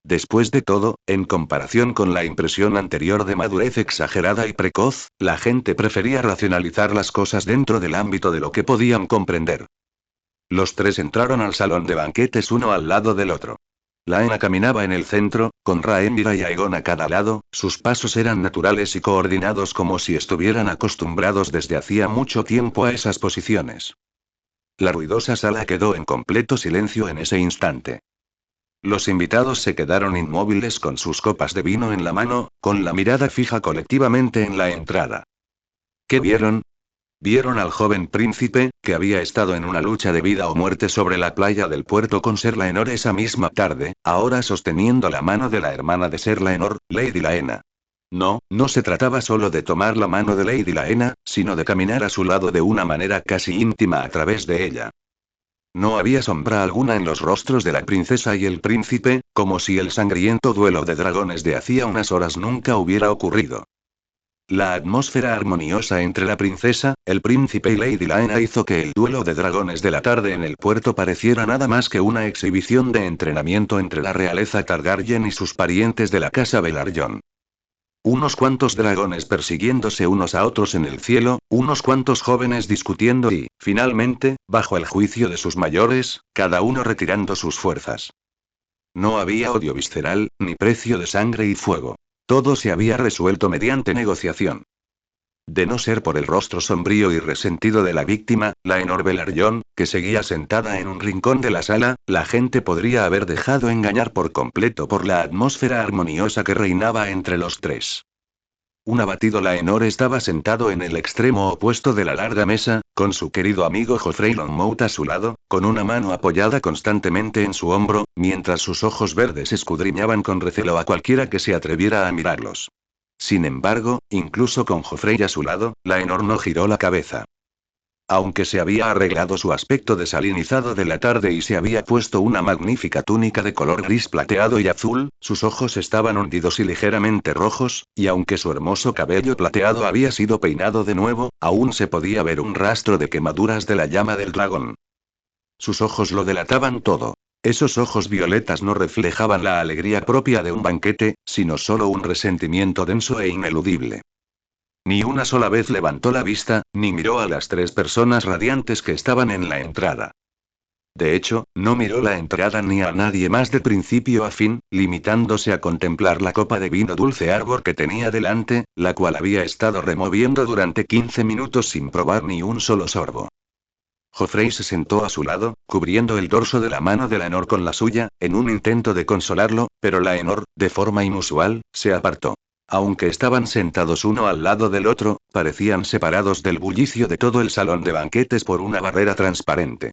Después de todo, en comparación con la impresión anterior de madurez exagerada y precoz, la gente prefería racionalizar las cosas dentro del ámbito de lo que podían comprender. Los 3 entraron al salón de banquetes uno al lado del otro. Laena caminaba en el centro, con Rhaenyra y Aegon a cada lado, sus pasos eran naturales y coordinados como si estuvieran acostumbrados desde hacía mucho tiempo a esas posiciones. La ruidosa sala quedó en completo silencio en ese instante. Los invitados se quedaron inmóviles con sus copas de vino en la mano, con la mirada fija colectivamente en la entrada. ¿Qué vieron? Vieron al joven príncipe, que había estado en una lucha de vida o muerte sobre la playa del puerto con Ser Laenor esa misma tarde, ahora sosteniendo la mano de la hermana de Ser Laenor, Lady Laena. No, no se trataba solo de tomar la mano de Lady Laena, sino de caminar a su lado de una manera casi íntima a través de ella. No había sombra alguna en los rostros de la princesa y el príncipe, como si el sangriento duelo de dragones de hacía unas horas nunca hubiera ocurrido. La atmósfera armoniosa entre la princesa, el príncipe y Lady Laena hizo que el duelo de dragones de la tarde en el puerto pareciera nada más que una exhibición de entrenamiento entre la realeza Targaryen y sus parientes de la casa Velaryon. Unos cuantos dragones persiguiéndose unos a otros en el cielo, unos cuantos jóvenes discutiendo y, finalmente, bajo el juicio de sus mayores, cada uno retirando sus fuerzas. No había odio visceral, ni precio de sangre y fuego. Todo se había resuelto mediante negociación. De no ser por el rostro sombrío y resentido de la víctima, Laenor Velaryon, que seguía sentada en un rincón de la sala, la gente podría haber dejado engañar por completo por la atmósfera armoniosa que reinaba entre los 3. Un abatido Laenor estaba sentado en el extremo opuesto de la larga mesa, con su querido amigo Joffrey Lonmouth a su lado, con una mano apoyada constantemente en su hombro, mientras sus ojos verdes escudriñaban con recelo a cualquiera que se atreviera a mirarlos. Sin embargo, incluso con Joffrey a su lado, Laenor no giró la cabeza. Aunque se había arreglado su aspecto desalinizado de la tarde y se había puesto una magnífica túnica de color gris plateado y azul, sus ojos estaban hundidos y ligeramente rojos, y aunque su hermoso cabello plateado había sido peinado de nuevo, aún se podía ver un rastro de quemaduras de la llama del dragón. Sus ojos lo delataban todo. Esos ojos violetas no reflejaban la alegría propia de un banquete, sino solo un resentimiento denso e ineludible. Ni una sola vez levantó la vista, ni miró a las 3 personas radiantes que estaban en la entrada. De hecho, no miró la entrada ni a nadie más de principio a fin, limitándose a contemplar la copa de vino dulce árbol que tenía delante, la cual había estado removiendo durante 15 minutos sin probar ni un solo sorbo. Joffrey se sentó a su lado, cubriendo el dorso de la mano de Laenor con la suya, en un intento de consolarlo, pero Laenor, de forma inusual, se apartó. Aunque estaban sentados uno al lado del otro, parecían separados del bullicio de todo el salón de banquetes por una barrera transparente.